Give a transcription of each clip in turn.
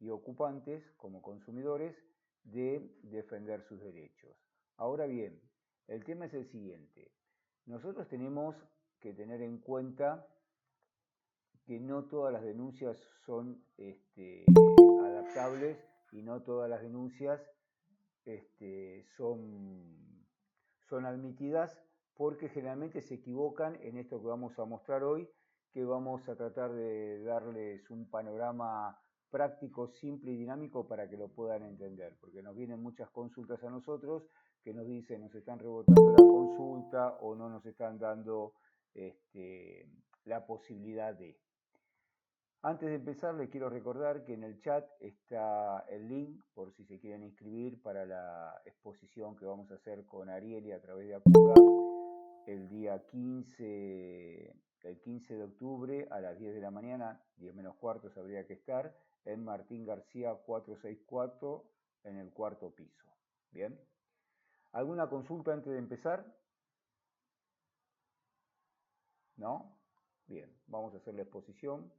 y ocupantes, como consumidores, de defender sus derechos. Ahora bien, el tema es el siguiente. Nosotros tenemos que tener en cuenta que no todas las denuncias son adaptables y no todas las denuncias son admitidas, porque generalmente se equivocan en esto que vamos a mostrar hoy, que vamos a tratar de darles un panorama práctico, simple y dinámico para que lo puedan entender, porque nos vienen muchas consultas a nosotros que nos dicen nos están rebotando la consulta o no nos están dando la posibilidad de. Antes de empezar, les quiero recordar que en el chat está el link por si se quieren inscribir para la exposición que vamos a hacer con Ariely a través de Acuda el día 15, el 15 de octubre a las 10 de la mañana, 10 menos cuartos habría que estar, en Martín García 464 en el cuarto piso. ¿Bien? ¿Alguna consulta antes de empezar? ¿No? Bien, vamos a hacer la exposición.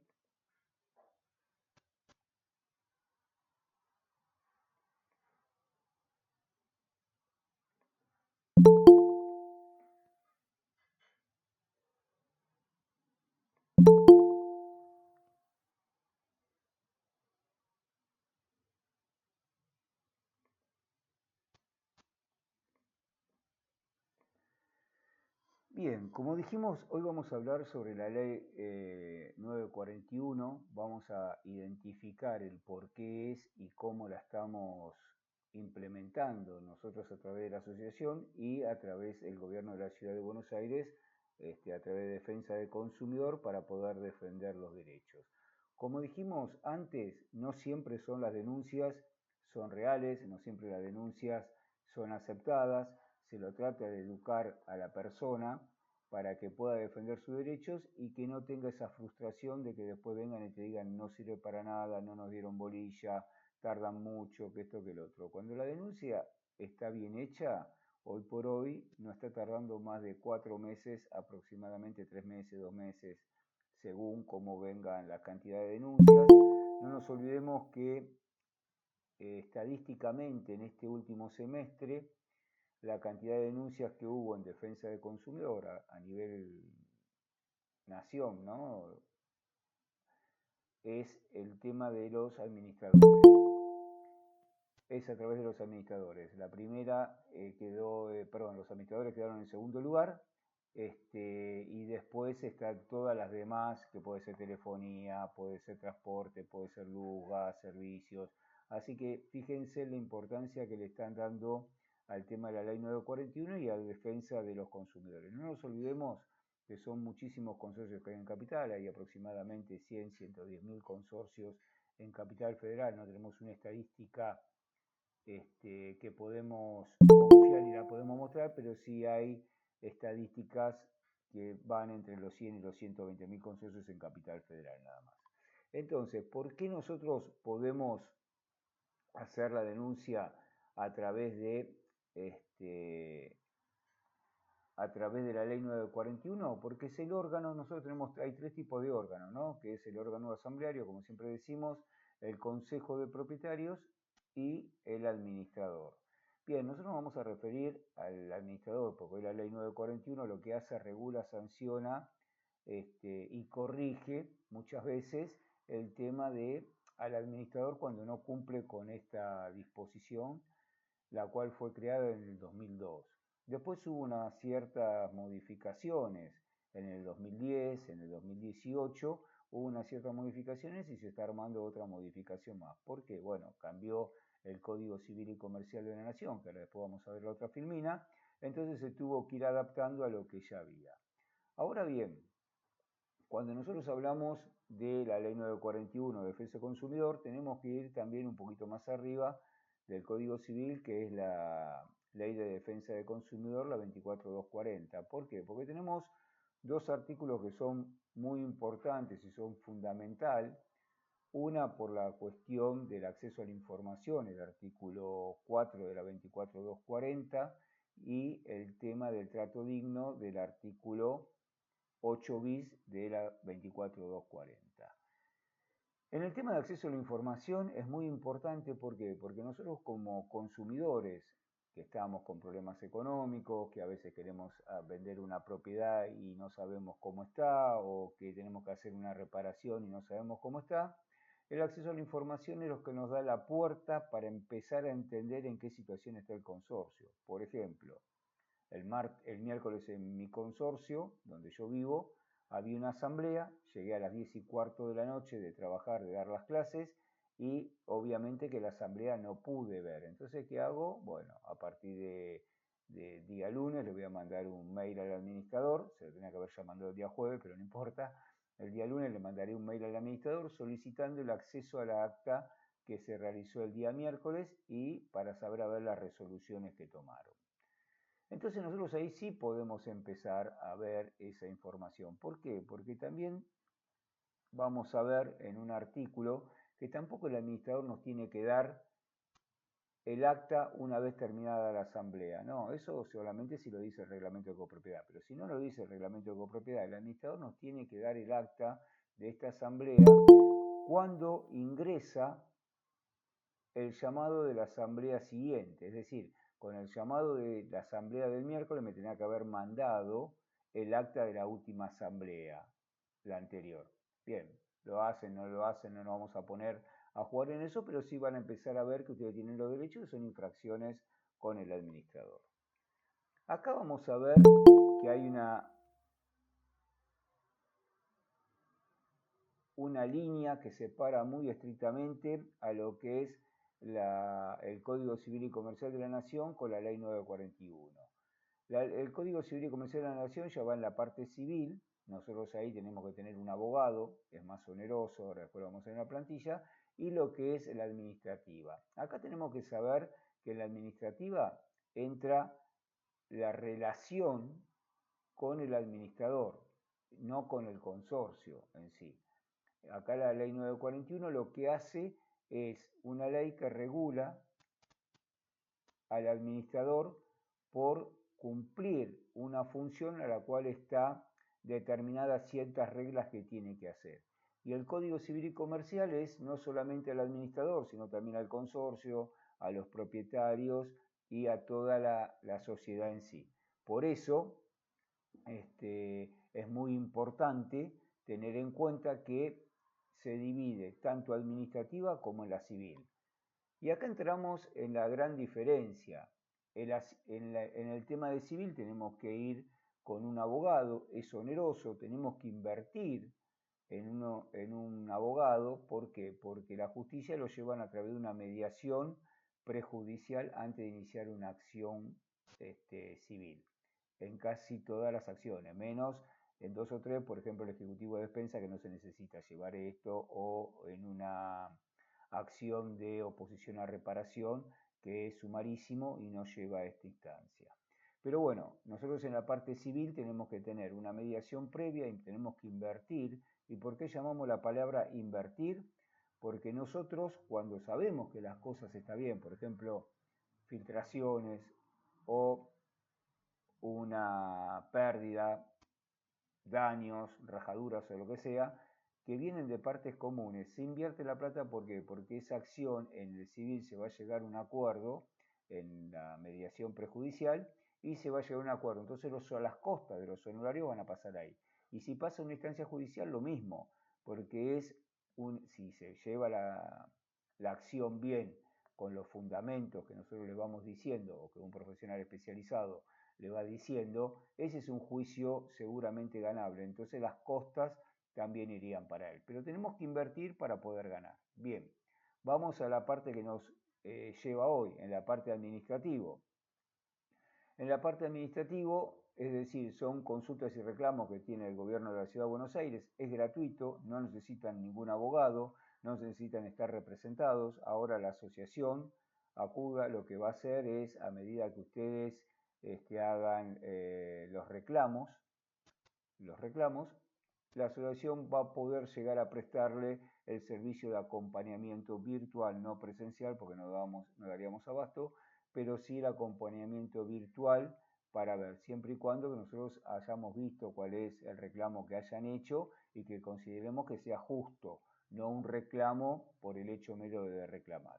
Bien, como dijimos, hoy vamos a hablar sobre la ley 941, vamos a identificar el por qué es y cómo la estamos implementando nosotros a través de la asociación y a través del gobierno de la Ciudad de Buenos Aires, a través de Defensa del Consumidor para poder defender los derechos. Como dijimos antes, no siempre son las denuncias son reales, no siempre las denuncias son aceptadas. Se lo trata de educar a la persona para que pueda defender sus derechos y que no tenga esa frustración de que después vengan y te digan no sirve para nada, no nos dieron bolilla, tardan mucho, que esto, que el otro. Cuando la denuncia está bien hecha, hoy por hoy no está tardando más de 4 meses, aproximadamente 3 meses, 2 meses, según cómo vengan la cantidad de denuncias. No nos olvidemos que estadísticamente en este último semestre la cantidad de denuncias que hubo en defensa del consumidor a nivel nación, ¿no? Es el tema de los administradores. Es a través de los administradores. La primera los administradores quedaron en segundo lugar, y después están todas las demás, que puede ser telefonía, puede ser transporte, puede ser luz, gas, servicios. Así que fíjense la importancia que le están dando al tema de la ley 941 y a la defensa de los consumidores. No nos olvidemos que son muchísimos consorcios que hay en Capital, hay aproximadamente 100, 110 mil consorcios en Capital Federal, no tenemos una estadística que podemos confiar y la podemos mostrar, pero sí hay estadísticas que van entre los 100 y los 120 mil consorcios en Capital Federal nada más. Entonces, ¿por qué nosotros podemos hacer la denuncia a través de la ley 941? Porque es el órgano, hay 3 tipos de órganos, ¿no? Que es el órgano asambleario, como siempre decimos, el consejo de propietarios y el administrador. Bien, nosotros vamos a referir al administrador, porque hoy la ley 941 lo que hace, regula, sanciona y corrige muchas veces el tema de al administrador cuando no cumple con esta disposición, la cual fue creada en el 2002. Después hubo unas ciertas modificaciones en el 2010, en el 2018, hubo unas ciertas modificaciones y se está armando otra modificación más. ¿Por qué? Bueno, cambió el Código Civil y Comercial de la Nación, que ahora después vamos a ver la otra filmina, entonces se tuvo que ir adaptando a lo que ya había. Ahora bien, cuando nosotros hablamos de la ley 941 de defensa del consumidor, tenemos que ir también un poquito más arriba del Código Civil, que es la ley de defensa del consumidor, la 24240. ¿Por qué? Porque tenemos 2 artículos que son muy importantes y son fundamental. Una por la cuestión del acceso a la información, el artículo 4 de la 24240, y el tema del trato digno del artículo 8 bis de la 24240. En el tema de acceso a la información es muy importante, ¿por qué? Porque nosotros como consumidores que estamos con problemas económicos, que a veces queremos vender una propiedad y no sabemos cómo está, o que tenemos que hacer una reparación y no sabemos cómo está, el acceso a la información es lo que nos da la puerta para empezar a entender en qué situación está el consorcio. Por ejemplo, el miércoles en mi consorcio, donde yo vivo, había una asamblea, llegué a las 10:15 de la noche de trabajar, de dar las clases, y obviamente que la asamblea no pude ver. Entonces, ¿qué hago? Bueno, a partir de día lunes le voy a mandar un mail al administrador, se lo tenía que haber ya mandado el día jueves, pero no importa. El día lunes le mandaré un mail al administrador solicitando el acceso a la acta que se realizó el día miércoles y para saber a ver las resoluciones que tomaron. Entonces nosotros ahí sí podemos empezar a ver esa información. ¿Por qué? Porque también vamos a ver en un artículo que tampoco el administrador nos tiene que dar el acta una vez terminada la asamblea. No, eso solamente si lo dice el reglamento de copropiedad. Pero si no lo dice el reglamento de copropiedad, el administrador nos tiene que dar el acta de esta asamblea cuando ingresa el llamado de la asamblea siguiente. Es decir, con el llamado de la asamblea del miércoles me tenía que haber mandado el acta de la última asamblea, la anterior. Bien, lo hacen, no lo hacen, no nos vamos a poner a jugar en eso, pero sí van a empezar a ver que ustedes tienen los derechos que son infracciones con el administrador. Acá vamos a ver que hay una línea que separa muy estrictamente a lo que es el Código Civil y Comercial de la Nación con la Ley 941. El Código Civil y Comercial de la Nación ya va en la parte civil, nosotros ahí tenemos que tener un abogado, es más oneroso, ahora después vamos a ver en la plantilla, y lo que es la administrativa. Acá tenemos que saber que en la administrativa entra la relación con el administrador, no con el consorcio en sí. Acá la ley 941 lo que hace es una ley que regula al administrador por cumplir una función a la cual está determinadas ciertas reglas que tiene que hacer. Y el Código Civil y Comercial es no solamente al administrador, sino también al consorcio, a los propietarios y a toda la sociedad en sí. Por eso es muy importante tener en cuenta que se divide tanto administrativa como en la civil. Y acá entramos en la gran diferencia. En el tema de civil tenemos que ir con un abogado, es oneroso, tenemos que invertir en un abogado. ¿Por qué? Porque la justicia lo llevan a través de una mediación prejudicial antes de iniciar una acción civil. En casi todas las acciones, menos en 2 o 3, por ejemplo, el Ejecutivo de Defensa, que no se necesita llevar esto, o en una acción de oposición a reparación, que es sumarísimo y no lleva a esta instancia. Pero bueno, nosotros en la parte civil tenemos que tener una mediación previa y tenemos que invertir. ¿Y por qué llamamos la palabra invertir? Porque nosotros cuando sabemos que las cosas están bien, por ejemplo, filtraciones o una pérdida, daños, rajaduras o lo que sea, que vienen de partes comunes. Se invierte la plata, ¿por qué? Porque esa acción en el civil se va a llegar a un acuerdo en la mediación prejudicial y se va a llegar a un acuerdo. Entonces las costas de los honorarios van a pasar ahí. Y si pasa una instancia judicial, lo mismo, porque si se lleva la acción bien con los fundamentos que nosotros le vamos diciendo o que un profesional especializado le va diciendo, ese es un juicio seguramente ganable. Entonces las costas también irían para él. Pero tenemos que invertir para poder ganar. Bien, vamos a la parte que nos lleva hoy, en la parte administrativo. En la parte administrativo, es decir, son consultas y reclamos que tiene el gobierno de la Ciudad de Buenos Aires, es gratuito, no necesitan ningún abogado, no necesitan estar representados. Ahora la asociación acuda, lo que va a hacer es, a medida que ustedes hagan los reclamos, la asociación va a poder llegar a prestarle el servicio de acompañamiento virtual, no presencial, porque no daríamos abasto, pero sí el acompañamiento virtual para ver, siempre y cuando que nosotros hayamos visto cuál es el reclamo que hayan hecho y que consideremos que sea justo. no un reclamo por el hecho mero de reclamar.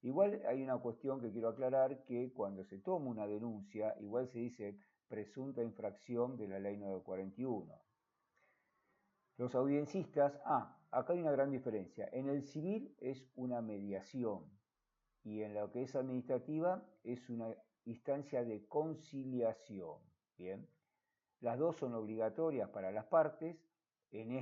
Igual hay una cuestión que quiero aclarar, que cuando se toma una denuncia, igual se dice presunta infracción de la ley 941. Los audienciistas, acá hay una gran diferencia. En el civil es una mediación y en lo que es administrativa es una instancia de conciliación. Bien, las dos son obligatorias para las partes. En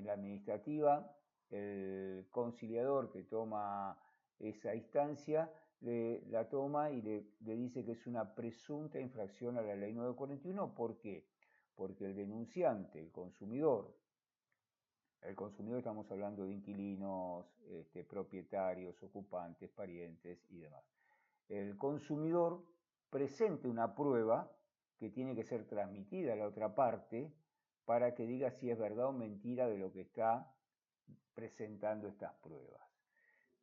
la administrativa, el conciliador que toma esa instancia la toma y le dice que es una presunta infracción a la ley 941. ¿Por qué? Porque el denunciante, el consumidor estamos hablando de inquilinos, propietarios, ocupantes, parientes y demás. El consumidor presenta una prueba que tiene que ser transmitida a la otra parte para que diga si es verdad o mentira de lo que está presentando estas pruebas.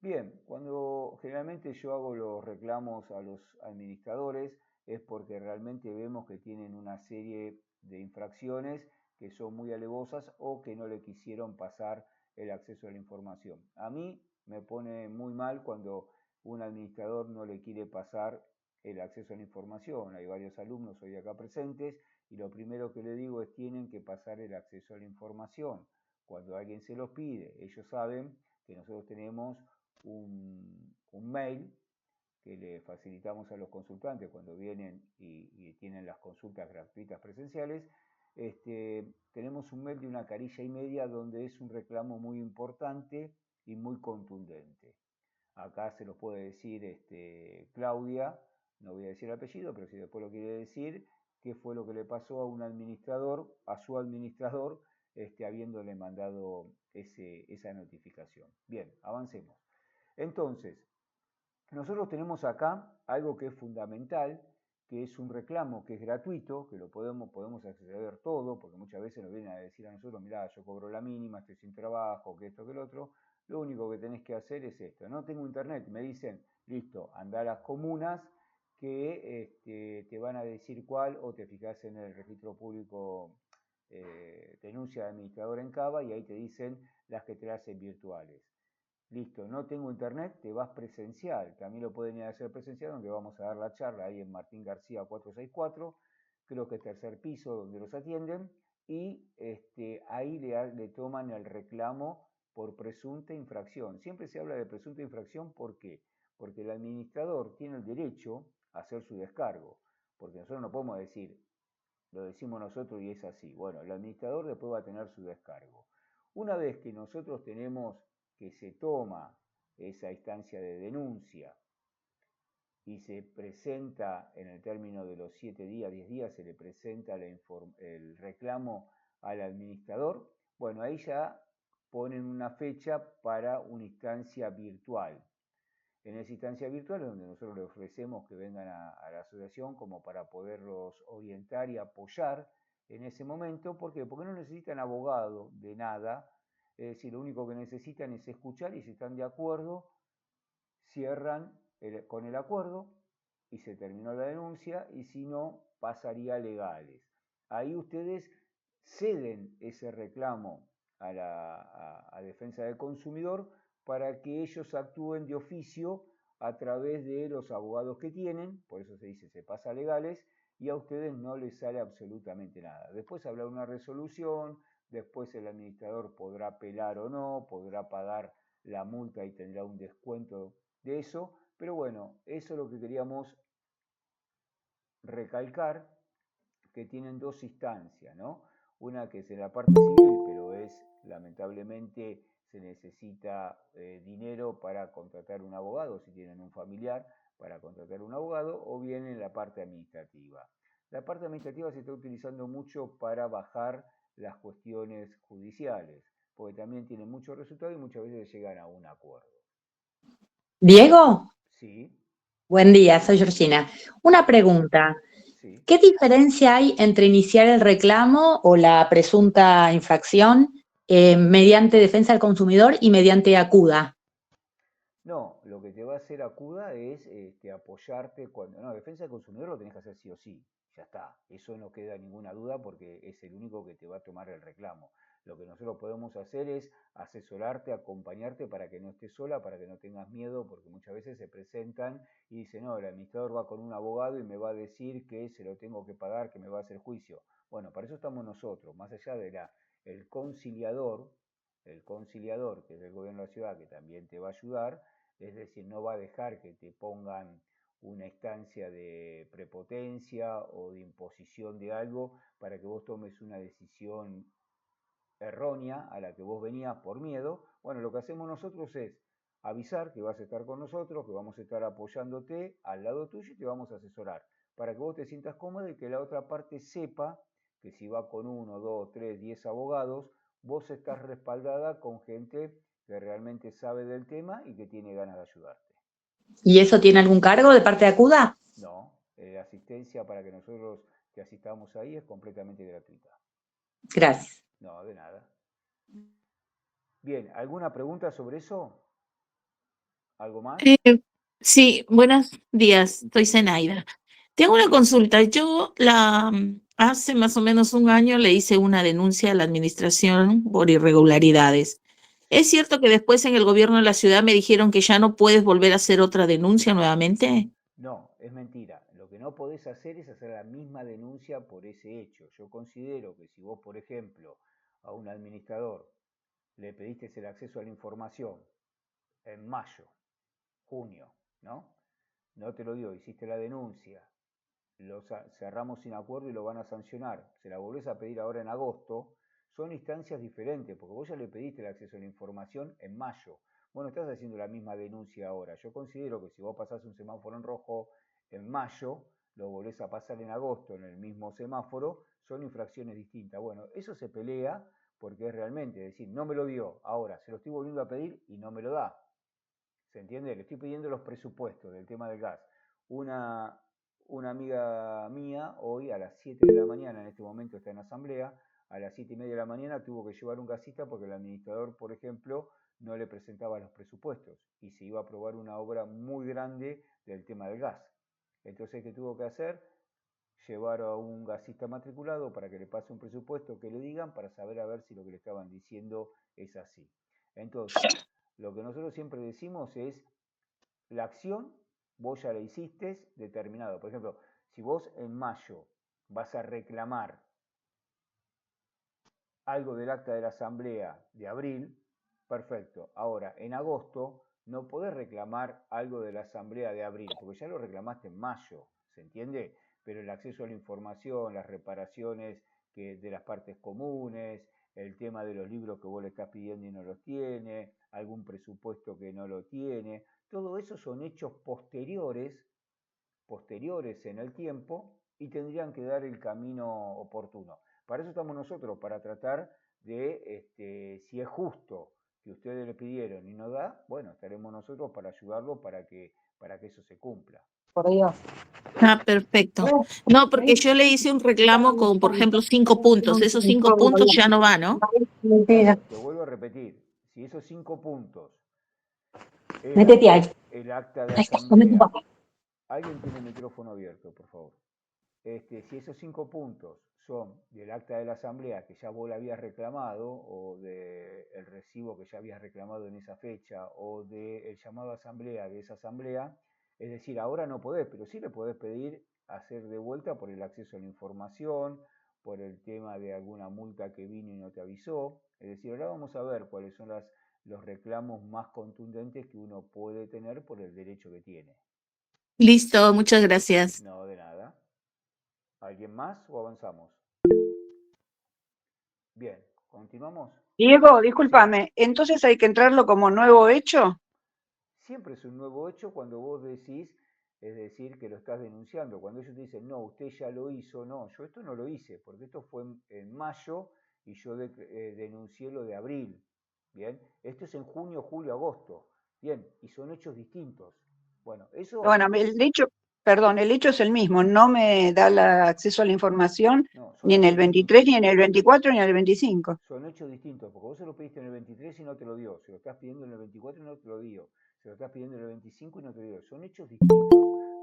Bien, cuando generalmente yo hago los reclamos a los administradores es porque realmente vemos que tienen una serie de infracciones que son muy alevosas o que no le quisieron pasar el acceso a la información. A mí me pone muy mal cuando un administrador no le quiere pasar el acceso a la información. Hay varios alumnos hoy acá presentes y lo primero que le digo es tienen que pasar el acceso a la información. Cuando alguien se los pide, ellos saben que nosotros tenemos un mail que le facilitamos a los consultantes cuando vienen y tienen las consultas gratuitas presenciales. Tenemos un mail de 1,5 carillas donde es un reclamo muy importante y muy contundente. Acá se lo puede decir Claudia, no voy a decir el apellido, pero si después lo quiere decir, qué fue lo que le pasó a un administrador, a su administrador, habiéndole mandado esa notificación. Bien, avancemos. Entonces, nosotros tenemos acá algo que es fundamental, que es un reclamo que es gratuito, que lo podemos acceder todo, porque muchas veces nos vienen a decir a nosotros, mirá, yo cobro la mínima, estoy sin trabajo, que esto, que el otro. Lo único que tenés que hacer es esto. No tengo internet, me dicen, listo, anda a las comunas que te van a decir cuál, o te fijas en el registro público denuncia de administrador en Cava y ahí te dicen las que te hacen virtuales. Listo, no tengo internet, te vas presencial. También lo pueden ir a hacer presencial, donde vamos a dar la charla ahí en Martín García 464, creo que es tercer piso donde los atienden, y ahí le toman el reclamo por presunta infracción. Siempre se habla de presunta infracción, ¿por qué? Porque el administrador tiene el derecho a hacer su descargo, porque nosotros no podemos decir, lo decimos nosotros y es así. Bueno, el administrador después va a tener su descargo. Una vez que nosotros tenemos que se toma esa instancia de denuncia y se presenta en el término de los 7 días, 10 días, se le presenta el reclamo al administrador, bueno, ahí ya ponen una fecha para una instancia virtual. En esa instancia virtual es donde nosotros les ofrecemos que vengan a la asociación como para poderlos orientar y apoyar en ese momento. ¿Por qué? Porque no necesitan abogado de nada. Es decir, lo único que necesitan es escuchar y si están de acuerdo, cierran con el acuerdo y se terminó la denuncia y si no, pasaría a legales. Ahí ustedes ceden ese reclamo a defensa del consumidor para que ellos actúen de oficio a través de los abogados que tienen, por eso se dice se pasa a legales, y a ustedes no les sale absolutamente nada. Después habrá una resolución, después el administrador podrá apelar o no, podrá pagar la multa y tendrá un descuento de eso, pero bueno, eso es lo que queríamos recalcar, que tienen dos instancias, ¿no? Una que es en la parte civil, pero lamentablemente se necesita dinero para contratar un abogado, si tienen un familiar, para contratar un abogado, o bien en la parte administrativa. La parte administrativa se está utilizando mucho para bajar las cuestiones judiciales, porque también tienen muchos resultados y muchas veces llegan a un acuerdo. Diego, Sí, buen día, soy Georgina. Una pregunta, sí. ¿qué diferencia hay entre iniciar el reclamo o la presunta infracción mediante defensa del consumidor y mediante ACUDA? No, lo que te va a hacer ACUDA es apoyarte cuando... No, defensa del consumidor lo tenés que hacer sí o sí, ya está. Eso no queda ninguna duda porque es el único que te va a tomar el reclamo. Lo que nosotros podemos hacer es asesorarte, acompañarte para que no estés sola, para que no tengas miedo, porque muchas veces se presentan y dicen, no, el administrador va con un abogado y me va a decir que se lo tengo que pagar, que me va a hacer juicio. Bueno, para eso estamos nosotros, más allá de el conciliador, que es el gobierno de la ciudad, que también te va a ayudar, es decir, no va a dejar que te pongan una instancia de prepotencia o de imposición de algo para que vos tomes una decisión errónea a la que vos venías por miedo. Bueno, lo que hacemos nosotros es avisar que vas a estar con nosotros, que vamos a estar apoyándote al lado tuyo y te vamos a asesorar para que vos te sientas cómodo y que la otra parte sepa que si va con 1, 2, 3, 10 abogados, vos estás respaldada con gente que realmente sabe del tema y que tiene ganas de ayudarte. ¿Y eso tiene algún cargo de parte de Acuda? No, la asistencia para que nosotros te asistamos ahí es completamente gratuita. Gracias. No, de nada. Bien, ¿alguna pregunta sobre eso? ¿Algo más? Sí, buenos días, soy Zenaida. Tengo una consulta. Yo hace más o menos un año le hice una denuncia a la administración por irregularidades. ¿Es cierto que después en el gobierno de la ciudad me dijeron que ya no puedes volver a hacer otra denuncia nuevamente? No, es mentira. Lo que no podés hacer es hacer la misma denuncia por ese hecho. Yo considero que si vos, por ejemplo, a un administrador le pediste el acceso a la información en mayo, junio, ¿no? No te lo dio, hiciste la denuncia, lo cerramos sin acuerdo y lo van a sancionar. Se la volvés a pedir ahora en agosto, son instancias diferentes, porque vos ya le pediste el acceso a la información en mayo. Bueno, estás haciendo la misma denuncia ahora. Yo considero que si vos pasás un semáforo en rojo en mayo, lo volvés a pasar en agosto en el mismo semáforo, son infracciones distintas. Bueno, eso se pelea porque es realmente, es decir, no me lo dio, ahora se lo estoy volviendo a pedir y no me lo da. ¿Se entiende? Le estoy pidiendo los presupuestos del tema del gas. Una, una amiga mía hoy a las 7 de la mañana, en este momento está en asamblea, a las 7:30 de la mañana tuvo que llevar un gasista porque el administrador, por ejemplo, no le presentaba los presupuestos y se iba a aprobar una obra muy grande del tema del gas. Entonces, ¿qué tuvo que hacer? Llevar a un gasista matriculado para que le pase un presupuesto, que le digan, para saber a ver si lo que le estaban diciendo es así. Entonces, lo que nosotros siempre decimos es, la acción vos ya la hiciste determinado. Por ejemplo, si vos en mayo vas a reclamar algo del acta de la asamblea de abril, perfecto. Ahora, en agosto no podés reclamar algo de la asamblea de abril, porque ya lo reclamaste en mayo, ¿se entiende? Pero el acceso a la información, las reparaciones de las partes comunes, el tema de los libros que vos le estás pidiendo y no los tiene, algún presupuesto que no lo tiene, todo eso son hechos posteriores en el tiempo y tendrían que dar el camino oportuno. Para eso estamos nosotros, para tratar de, si es justo que ustedes le pidieron y no da, bueno, estaremos nosotros para ayudarlo para que eso se cumpla. Por Dios. Ah, perfecto. No, porque yo le hice un reclamo con, por ejemplo, 5 puntos. Esos 5 puntos ya no van, ¿no? Te vuelvo a repetir, si esos 5 puntos Métete ahí. el acta de Ahí está, come tu asamblea, papá. alguien tiene el micrófono abierto, por favor. Si esos 5 puntos son del acta de la asamblea que ya vos la habías reclamado, o del recibo que ya habías reclamado en esa fecha, o del llamado a asamblea de esa asamblea, es decir, ahora no podés, pero sí le podés pedir hacer de vuelta por el acceso a la información, por el tema de alguna multa que vino y no te avisó. Es decir, ahora vamos a ver cuáles son los reclamos más contundentes que uno puede tener por el derecho que tiene. Listo, muchas gracias. No, de nada. ¿Alguien más o avanzamos? Bien, ¿continuamos? Diego, discúlpame, ¿entonces hay que entrarlo como nuevo hecho? Siempre es un nuevo hecho cuando vos decís, es decir, que lo estás denunciando. Cuando ellos te dicen, no, usted ya lo hizo, no, yo esto no lo hice, porque esto fue en mayo y yo denuncié lo de abril. Bien, esto es en junio, julio, agosto. Bien, y son hechos distintos. Bueno, eso... Bueno, el hecho es el mismo, no me da acceso a la información No, son ni en el hechos 23, distintos. ni en el 24, ni en el 25. Son hechos distintos, porque vos se lo pediste en el 23 y no te lo dio, se lo estás pidiendo en el 24 y no te lo dio, se lo estás pidiendo en el 25 y no te lo dio. Son hechos distintos.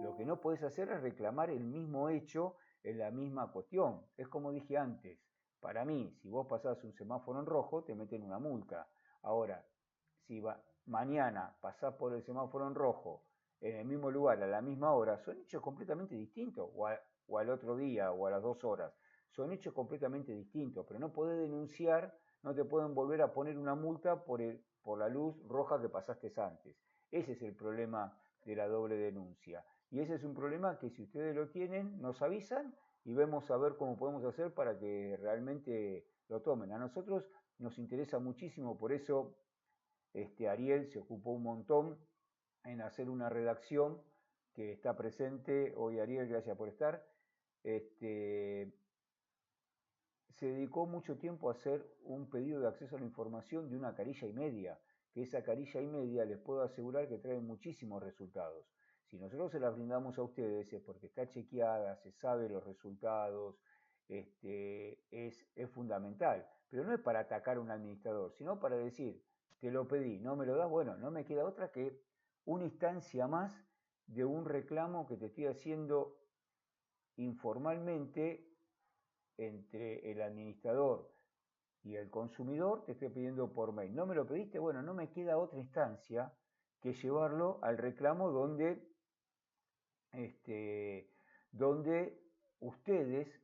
Lo que no podés hacer es reclamar el mismo hecho en la misma cuestión. Es como dije antes, Para mí, si vos pasás un semáforo en rojo, te meten una multa. Ahora, si mañana pasás por el semáforo en rojo, en el mismo lugar, a la misma hora, son hechos completamente distintos, o al otro día, o a las 2 horas. Son hechos completamente distintos, pero no podés denunciar, no te pueden volver a poner una multa por la luz roja que pasaste antes. Ese es el problema de la doble denuncia. Y ese es un problema que si ustedes lo tienen, nos avisan y vemos a ver cómo podemos hacer para que realmente lo tomen. A nosotros nos interesa muchísimo, por eso Ariel se ocupó un montón en hacer una redacción que está presente. Hoy Ariel, gracias por estar. Se dedicó mucho tiempo a hacer un pedido de acceso a la información de una carilla y media, que esa carilla y media les puedo asegurar que trae muchísimos resultados. Si nosotros se la brindamos a ustedes es porque está chequeada, se sabe los resultados, es fundamental. Pero no es para atacar a un administrador, sino para decir, te lo pedí, no me lo das, bueno, no me queda otra que una instancia más de un reclamo que te estoy haciendo informalmente entre el administrador y el consumidor, te estoy pidiendo por mail. ¿No me lo pediste? Bueno, no me queda otra instancia que llevarlo al reclamo donde ustedes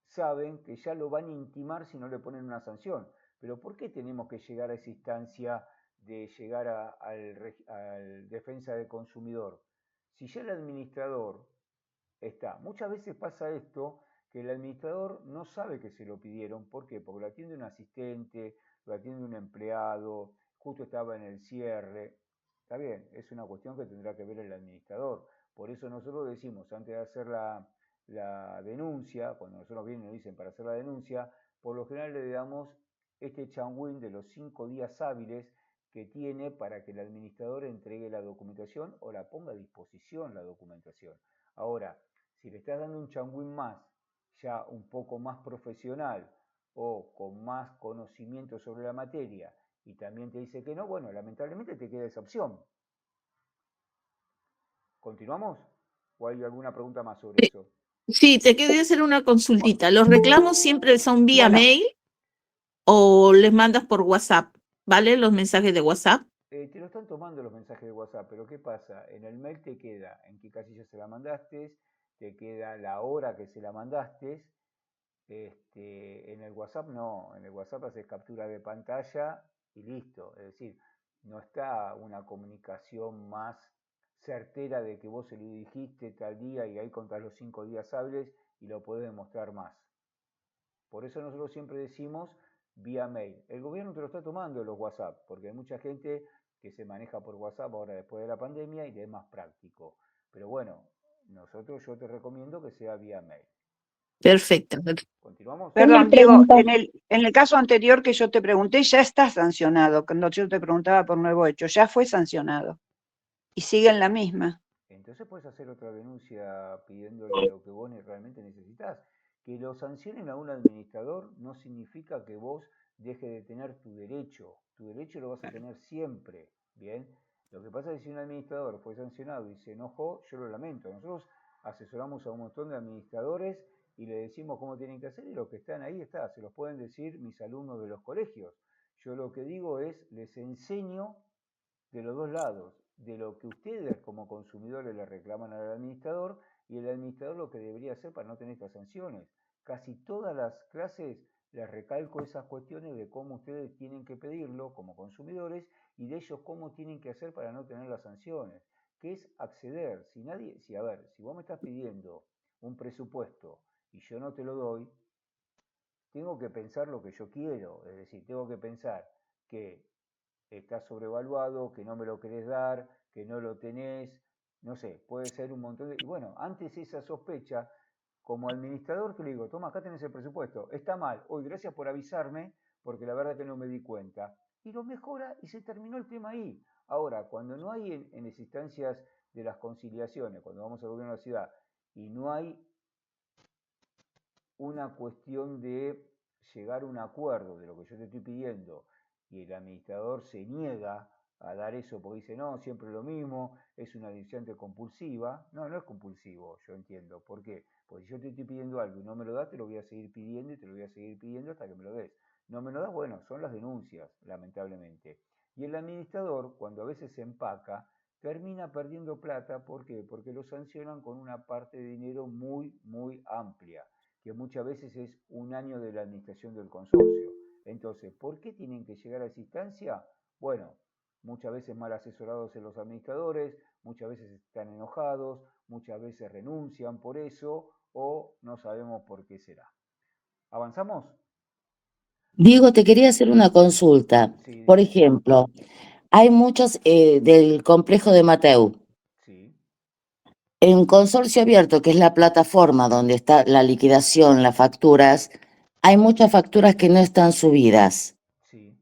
saben que ya lo van a intimar si no le ponen una sanción. Pero ¿por qué tenemos que llegar a esa instancia de llegar al defensa del consumidor? Si ya el administrador está. Muchas veces pasa esto, que el administrador no sabe que se lo pidieron. ¿Por qué? Porque lo atiende un asistente, lo atiende un empleado, justo estaba en el cierre. Está bien, es una cuestión que tendrá que ver el administrador. Por eso nosotros decimos, antes de hacer la denuncia, cuando nosotros vienen y nos dicen para hacer la denuncia, por lo general le damos este changüín de los 5 días hábiles que tiene para que el administrador entregue la documentación o la ponga a disposición la documentación. Ahora, si le estás dando un changüín más, ya un poco más profesional o con más conocimiento sobre la materia, y también te dice que no, bueno, lamentablemente te queda esa opción. ¿Continuamos? ¿O hay alguna pregunta más sobre eso? Sí, te quería hacer una consultita. ¿Los reclamos siempre son vía Bueno. mail o les mandas por WhatsApp? ¿Vale? Los mensajes de WhatsApp. Te lo están tomando los mensajes de WhatsApp, pero ¿qué pasa? En el mail te queda en qué casilla se la mandaste, te queda la hora que se la mandaste. En el WhatsApp no, en el WhatsApp haces captura de pantalla y listo. Es decir, no está una comunicación más certera de que vos se lo dijiste tal día y ahí contás los 5 días hábiles y lo podés demostrar más. Por eso nosotros siempre decimos vía mail. El gobierno te lo está tomando los WhatsApp, porque hay mucha gente que se maneja por WhatsApp ahora después de la pandemia y le es más práctico. Pero bueno, yo te recomiendo que sea vía mail. Perfecto. ¿Continuamos? Perdón, Diego, en el caso anterior que yo te pregunté, ya está sancionado. Cuando yo te preguntaba por nuevo hecho, ya fue sancionado. Y sigue en la misma. Entonces puedes hacer otra denuncia pidiéndole lo que vos realmente necesitas. Que lo sancionen a un administrador no significa que vos dejes de tener tu derecho. Tu derecho lo vas a tener siempre, ¿bien? Lo que pasa es que si un administrador fue sancionado y se enojó, yo lo lamento. Nosotros asesoramos a un montón de administradores y le decimos cómo tienen que hacer y los que están ahí está. Se los pueden decir mis alumnos de los colegios. Yo lo que digo es, les enseño de los dos lados, de lo que ustedes como consumidores le reclaman al administrador y el administrador lo que debería hacer para no tener estas sanciones. Casi todas las clases les recalco esas cuestiones de cómo ustedes tienen que pedirlo como consumidores y de ellos cómo tienen que hacer para no tener las sanciones, que es acceder. Si vos me estás pidiendo un presupuesto y yo no te lo doy, tengo que pensar lo que yo quiero, es decir, tengo que pensar que está sobrevaluado, que no me lo querés dar, que no lo tenés, no sé, puede ser un montón de... Y bueno, antes esa sospecha, como administrador te le digo, toma, acá tenés el presupuesto, está mal, hoy gracias por avisarme, porque la verdad que no me di cuenta. Y lo mejora y se terminó el tema ahí. Ahora, cuando no hay en las instancias de las conciliaciones, cuando vamos al gobierno de la ciudad, y no hay una cuestión de llegar a un acuerdo de lo que yo te estoy pidiendo y el administrador se niega a dar eso porque dice, no, siempre lo mismo, es una adicción compulsiva. No, no es compulsivo, yo entiendo. ¿Por qué? Pues si yo te estoy pidiendo algo y no me lo das, te lo voy a seguir pidiendo y te lo voy a seguir pidiendo hasta que me lo des. No me lo das, bueno, son las denuncias, lamentablemente. Y el administrador, cuando a veces se empaca, termina perdiendo plata. ¿Por qué? Porque lo sancionan con una parte de dinero muy, muy amplia, que muchas veces es un año de la administración del consorcio. Entonces, ¿por qué tienen que llegar a esa instancia? Bueno, muchas veces mal asesorados en los administradores, muchas veces están enojados, muchas veces renuncian por eso o no sabemos por qué será. ¿Avanzamos? Diego, te quería hacer una consulta. Sí, Por dime. ejemplo, hay muchos del complejo de Mateu. Sí, En Consorcio Abierto, que es la plataforma donde está la liquidación, las facturas, hay muchas facturas que no están subidas. sí.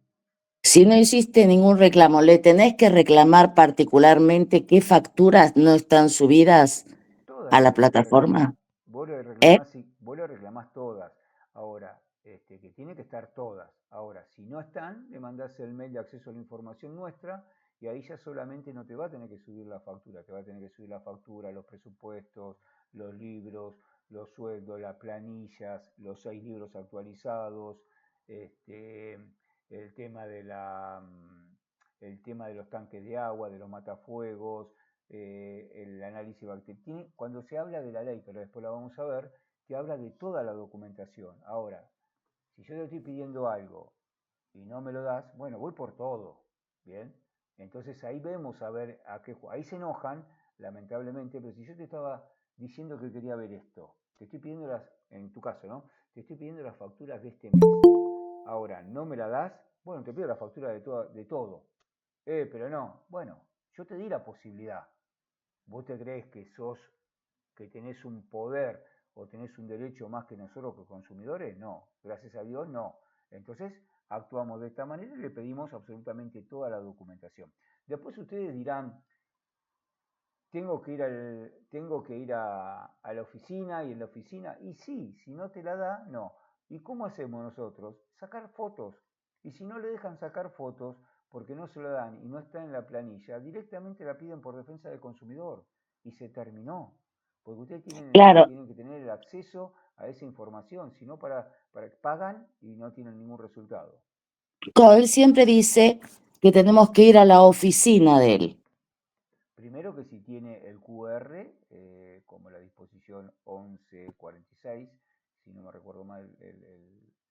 Si no hiciste ningún reclamo, ¿le tenés que reclamar particularmente qué facturas no están subidas Todas a le la tenés que reclamar. plataforma? Vos le ¿Eh? reclamás, vos le reclamás todas. Ahora, que tiene que estar todas. Ahora, si no están, le mandás el mail de acceso a la información nuestra y ahí ya solamente no te va a tener que subir la factura, te va a tener que subir la factura, los presupuestos, los libros, los sueldos, las planillas, los 6 libros actualizados, este, el tema de el tema de los tanques de agua, de los matafuegos, el análisis bacteriano. Cuando se habla de la ley, pero después la vamos a ver, te habla de toda la documentación. Ahora, si yo te estoy pidiendo algo y no me lo das, bueno, voy por todo, ¿bien? Entonces ahí vemos a ver a qué ahí se enojan, lamentablemente, pero si yo te estaba diciendo que quería ver esto, te estoy pidiendo en tu caso, ¿no? Te estoy pidiendo las facturas de este mes. Ahora, ¿no me la das? Bueno, te pido la factura de todo. Pero no, bueno, yo te di la posibilidad. ¿Vos te crees que tenés un poder o tenés un derecho más que nosotros que consumidores? No, gracias a Dios no. Entonces actuamos de esta manera y le pedimos absolutamente toda la documentación. Después ustedes dirán, tengo que ir a la oficina y en la oficina, y sí, si no te la da, no. ¿Y cómo hacemos nosotros? Sacar fotos. Y si no le dejan sacar fotos porque no se lo dan y no está en la planilla, directamente la piden por defensa del consumidor. Y se terminó. Porque ustedes Claro, tienen que tener el acceso a esa información, si no para que pagan y no tienen ningún resultado. él siempre dice que tenemos que ir a la oficina de él. Primero que si tiene el QR, como la disposición 1146, si no me recuerdo mal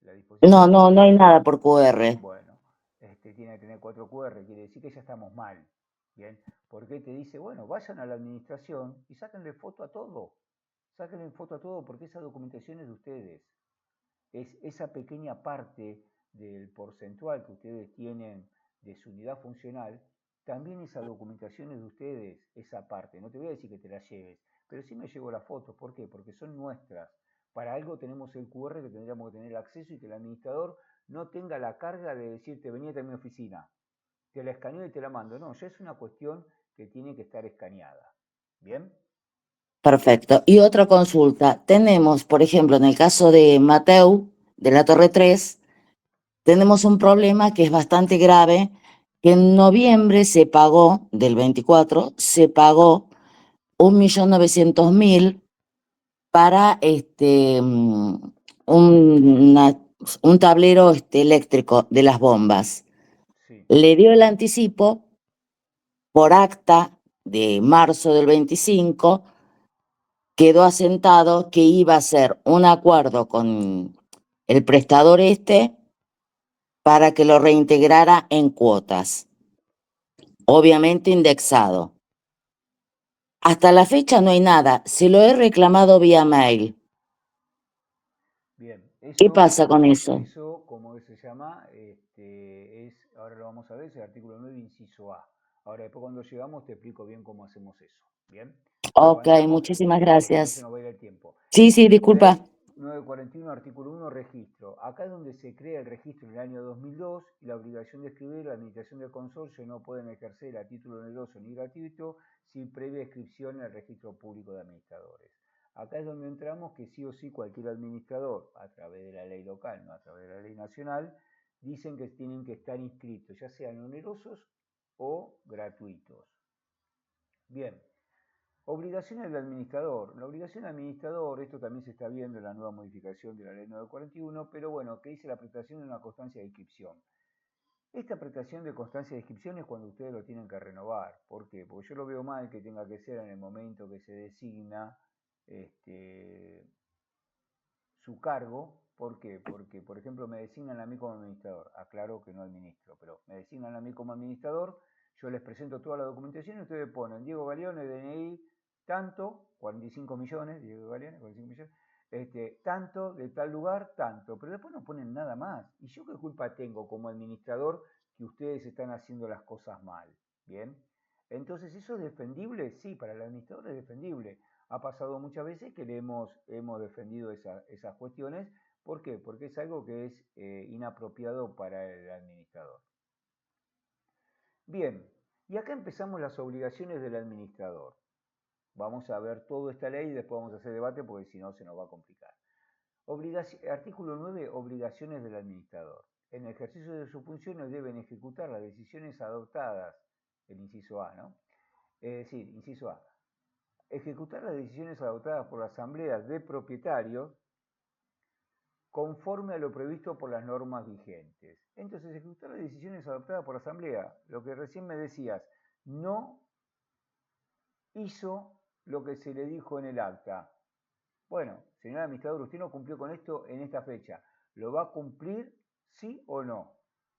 la disposición. No hay nada por QR. Bueno, tiene que tener 4 QR, quiere decir que ya estamos mal. Bien, porque te dice, bueno, vayan a la administración y sáquenle foto a todo. Sáquenle foto a todo porque esa documentación es de ustedes. Es esa pequeña parte del porcentual que ustedes tienen de su unidad funcional, también esa documentación es de ustedes, esa parte. No te voy a decir que te la lleves, pero sí me llevo las fotos. ¿Por qué? Porque son nuestras. Para algo tenemos el QR que tendríamos que tener acceso y que el administrador no tenga la carga de decirte, venite a mi oficina, te la escaneo y te la mando. No, ya es una cuestión que tiene que estar escaneada. ¿Bien? Perfecto. Y otra consulta. Tenemos, por ejemplo, en el caso de Mateu, de la Torre 3, tenemos un problema que es bastante grave, que en noviembre se pagó, del 24, se pagó 1.900.000 para un tablero eléctrico de las bombas. Sí. Le dio el anticipo por acta de marzo del 25, quedó asentado que iba a hacer un acuerdo con el prestador para que lo reintegrara en cuotas, obviamente indexado. Hasta la fecha no hay nada, se lo he reclamado vía mail. Bien, ¿Qué pasa con eso? eso, como se llama, ahora lo vamos a ver, es el artículo 9, inciso A. Ahora, después cuando llegamos te explico bien cómo hacemos eso. Bien, Ok, avanzamos, muchísimas porque si no se gracias. nos va a ir el tiempo. Sí, disculpa. Ley 941, artículo 1, registro. Acá es donde se crea el registro en el año 2002 y la obligación de escribir la administración del consorcio no pueden ejercer a título oneroso ni gratuito sin previa inscripción en el registro público de administradores. Acá es donde entramos que sí o sí cualquier administrador, a través de la ley local, no a través de la ley nacional, dicen que tienen que estar inscritos, ya sean onerosos o gratuitos. Bien, Obligaciones del administrador. La obligación del administrador, esto también se está viendo en la nueva modificación de la ley 941, pero bueno, que dice la prestación de una constancia de inscripción. Esta prestación de constancia de inscripción es cuando ustedes lo tienen que renovar. ¿Por qué? Porque yo lo veo mal que tenga que ser en el momento que se designa su cargo. ¿Por qué? Porque, por ejemplo, me designan a mí como administrador. Aclaro que no administro, pero me designan a mí como administrador. Yo les presento toda la documentación y ustedes ponen Diego Galeone, DNI, tanto, 45 millones, Diego Galeone, 45 millones, tanto, de tal lugar, tanto. Pero después no ponen nada más. ¿Y yo qué culpa tengo como administrador que ustedes están haciendo las cosas mal? ¿Bien? Entonces, ¿eso es defendible? Sí, para el administrador es defendible. Ha pasado muchas veces que le hemos defendido esas cuestiones. ¿Por qué? Porque es algo que es inapropiado para el administrador. Bien, y acá empezamos las obligaciones del administrador. Vamos a ver toda esta ley y después vamos a hacer debate porque si no se nos va a complicar. Artículo 9, obligaciones del administrador. En el ejercicio de sus funciones deben ejecutar las decisiones adoptadas, el inciso A, ¿no? Es decir, inciso A, ejecutar las decisiones adoptadas por la asamblea de propietarios conforme a lo previsto por las normas vigentes. Entonces, ejecutar las decisiones adoptadas por la asamblea, lo que recién me decías, no hizo lo que se le dijo en el acta. Bueno, señor administrador, usted no cumplió con esto en esta fecha. ¿Lo va a cumplir, sí o no?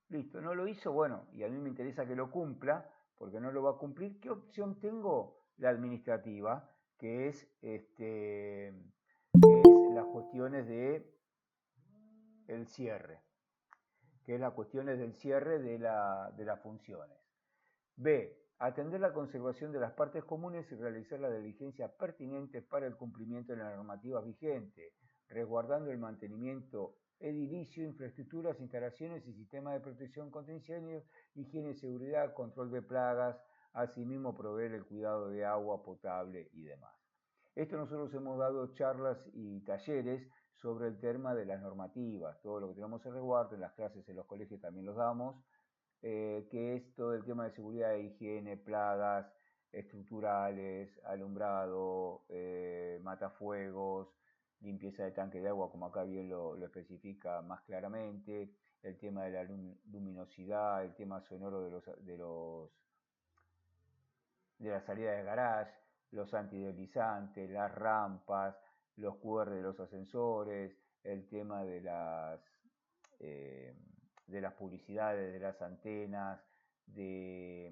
Listo, no lo hizo, bueno, y a mí me interesa que lo cumpla, porque no lo va a cumplir. ¿Qué opción tengo? La administrativa, que es las cuestiones de el cierre, que es las cuestiones del cierre de las funciones. B, atender la conservación de las partes comunes y realizar la diligencia pertinente para el cumplimiento de la normativa vigente, resguardando el mantenimiento edilicio, infraestructuras, instalaciones y sistemas de protección contra incendios, higiene, seguridad, control de plagas, asimismo proveer el cuidado de agua potable y demás. Esto nosotros hemos dado charlas y talleres sobre el tema de las normativas, todo lo que tenemos en resguardo, en las clases en los colegios también los damos, que es todo el tema de seguridad, higiene, plagas estructurales, alumbrado, matafuegos, limpieza de tanque de agua, como acá bien lo especifica más claramente, el tema de la luminosidad, el tema sonoro de la salida de garage, los antideslizantes, las rampas, los QR de los ascensores, el tema de las publicidades, de las antenas, de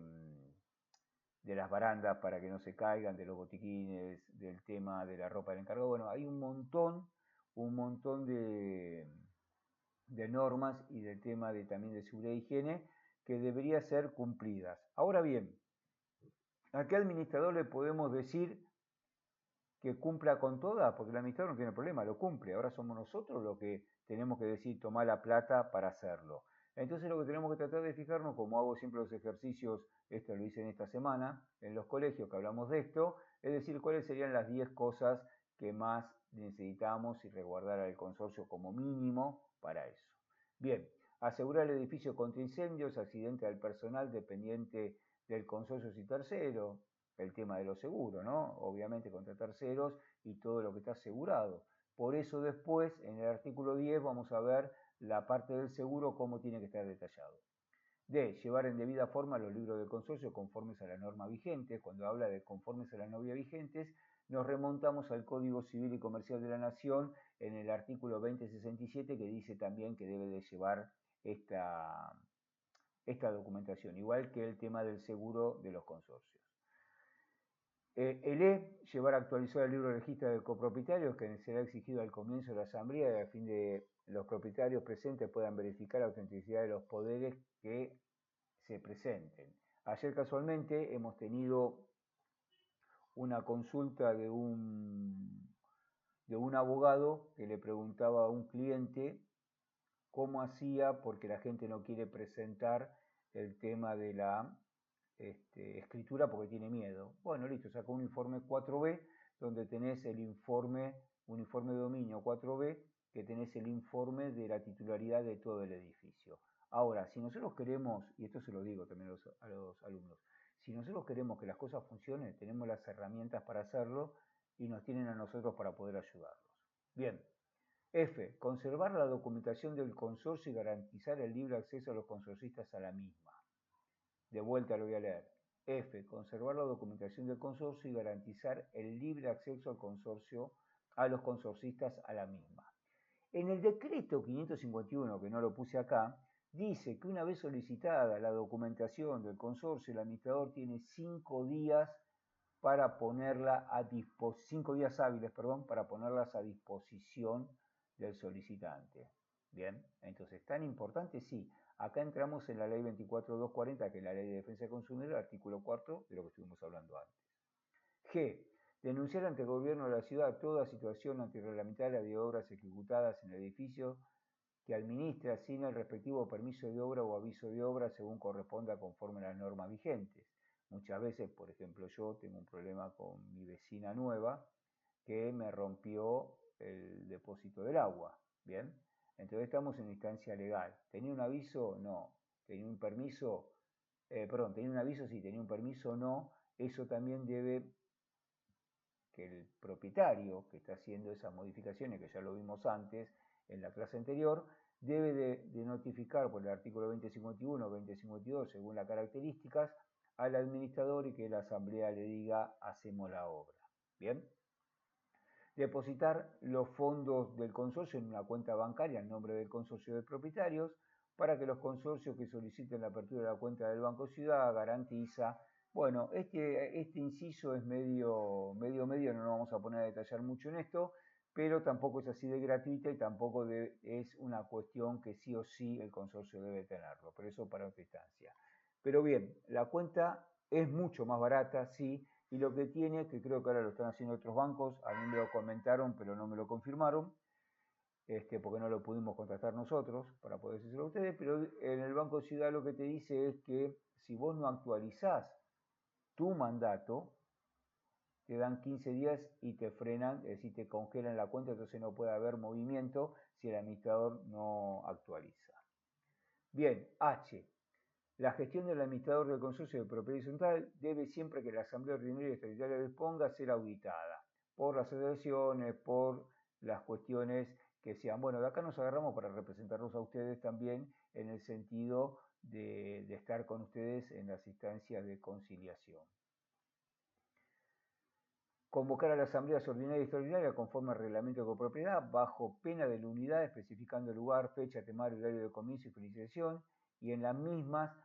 las barandas para que no se caigan, de los botiquines, del tema de la ropa del encargado. Bueno, hay un montón de normas y del tema también de seguridad e higiene que debería ser cumplidas. Ahora bien, ¿a qué administrador le podemos decir que cumpla con todas? Porque el administrador no tiene problema, lo cumple. Ahora somos nosotros los que tenemos que decir, tomar la plata para hacerlo. Entonces lo que tenemos que tratar de fijarnos, como hago siempre los ejercicios, esto lo hice en esta semana, en los colegios que hablamos de esto, es decir, cuáles serían las 10 cosas que más necesitamos y resguardar al consorcio como mínimo para eso. Bien, asegurar el edificio contra incendios, accidente del personal dependiente del consorcio y tercero, el tema de los seguros, ¿no? Obviamente contra terceros y todo lo que está asegurado. Por eso después, en el artículo 10, vamos a ver la parte del seguro, cómo tiene que estar detallado. D, llevar en debida forma los libros del consorcio conformes a la norma vigente. Cuando habla de conformes a la norma vigentes, nos remontamos al Código Civil y Comercial de la Nación en el artículo 2067, que dice también que debe de llevar esta documentación, igual que el tema del seguro de los consorcios. El E, llevar a actualizar el libro de registro de copropietarios, que será exigido al comienzo de la asamblea, a fin de los propietarios presentes puedan verificar la autenticidad de los poderes que se presenten. Ayer casualmente hemos tenido una consulta de un abogado que le preguntaba a un cliente cómo hacía porque la gente no quiere presentar el tema de la escritura porque tiene miedo. Bueno, listo, sacó un informe 4B donde tenés un informe de dominio 4B que tenés el informe de la titularidad de todo el edificio. Ahora, si nosotros queremos, y esto se lo digo también a los alumnos, Si nosotros queremos que las cosas funcionen, tenemos las herramientas para hacerlo y nos tienen a nosotros para poder ayudarlos. Bien. F. Conservar la documentación del consorcio y garantizar el libre acceso a los consorcistas a la misma. De vuelta lo voy a leer. F. Conservar la documentación del consorcio y garantizar el libre acceso al consorcio, a los consorcistas a la misma. En el decreto 551, que no lo puse acá, dice que una vez solicitada la documentación del consorcio, el administrador tiene 5 días para ponerla a 5 días hábiles, para ponerlas a disposición del solicitante. Bien, entonces, ¿tan importante? Sí. Acá entramos en la ley 24.240, que es la ley de defensa del consumidor, artículo 4 de lo que estuvimos hablando antes. G. Denunciar ante el gobierno de la ciudad toda situación antirreglamentaria de obras ejecutadas en el edificio que administra sin el respectivo permiso de obra o aviso de obra según corresponda conforme a las normas vigentes. Muchas veces, por ejemplo, yo tengo un problema con mi vecina nueva que me rompió el depósito del agua. Bien, entonces estamos en instancia legal. ¿Tenía un aviso? No. ¿Tenía un permiso? ¿Tenía un aviso? Sí. ¿Tenía un permiso? No. Eso también debe que el propietario que está haciendo esas modificaciones, que ya lo vimos antes en la clase anterior, debe de notificar por el artículo 2051 o 2052, según las características, al administrador y que la asamblea le diga hacemos la obra. Bien. Depositar los fondos del consorcio en una cuenta bancaria en nombre del consorcio de propietarios para que los consorcios que soliciten la apertura de la cuenta del Banco Ciudad garantiza. Bueno, este inciso es medio, no nos vamos a poner a detallar mucho en esto, pero tampoco es así de gratuita y tampoco es una cuestión que sí o sí el consorcio debe tenerlo, pero eso para otra instancia. Pero bien, la cuenta es mucho más barata, sí, y lo que tiene, que creo que ahora lo están haciendo otros bancos, a mí me lo comentaron, pero no me lo confirmaron, porque no lo pudimos contratar nosotros para poder decírselo a ustedes, pero en el Banco Ciudad lo que te dice es que si vos no actualizás tu mandato, te dan 15 días y te frenan, es decir, te congelan la cuenta, entonces no puede haber movimiento si el administrador no actualiza. Bien, H. La gestión del administrador del consorcio de propiedad horizontal debe, siempre que la Asamblea Ordinaria Territorial disponga, ser auditada por las asociaciones, por las cuestiones que sean. Bueno, de acá nos agarramos para representarlos a ustedes también en el sentido de estar con ustedes en las instancias de conciliación. Convocar a las asambleas ordinarias y extraordinarias conforme al reglamento de copropiedad bajo pena de nulidad, especificando lugar, fecha, temario, horario de comienzo y finalización, y en las mismas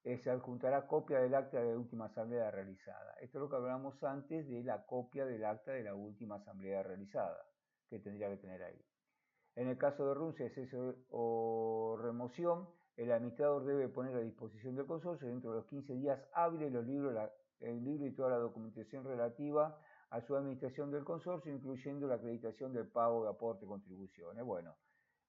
se adjuntará copia del acta de la última asamblea realizada. Esto es lo que hablamos antes de la copia del acta de la última asamblea realizada, que tendría que tener ahí. En el caso de renuncia, cese o remoción, el administrador debe poner a disposición del consorcio dentro de los 15 días hábiles el libro y toda la documentación relativa a su administración del consorcio, incluyendo la acreditación del pago de aporte y contribuciones. Bueno,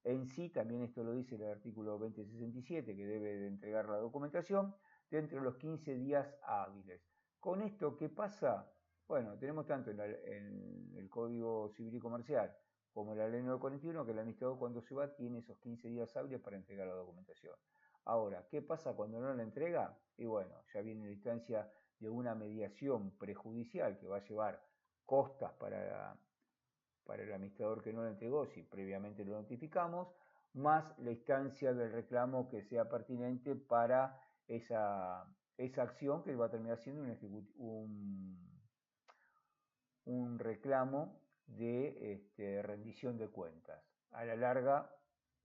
en sí, también esto lo dice el artículo 2067, que debe de entregar la documentación dentro de los 15 días hábiles. ¿Con esto qué pasa? Bueno, tenemos tanto en el Código Civil y Comercial como en la Ley 941 que el administrador cuando se va tiene esos 15 días hábiles para entregar la documentación. Ahora, ¿qué pasa cuando no la entrega? Y bueno, ya viene la instancia de una mediación prejudicial que va a llevar costas para el administrador que no lo entregó, si previamente lo notificamos, más la instancia del reclamo que sea pertinente para esa acción que va a terminar siendo un reclamo de rendición de cuentas. A la larga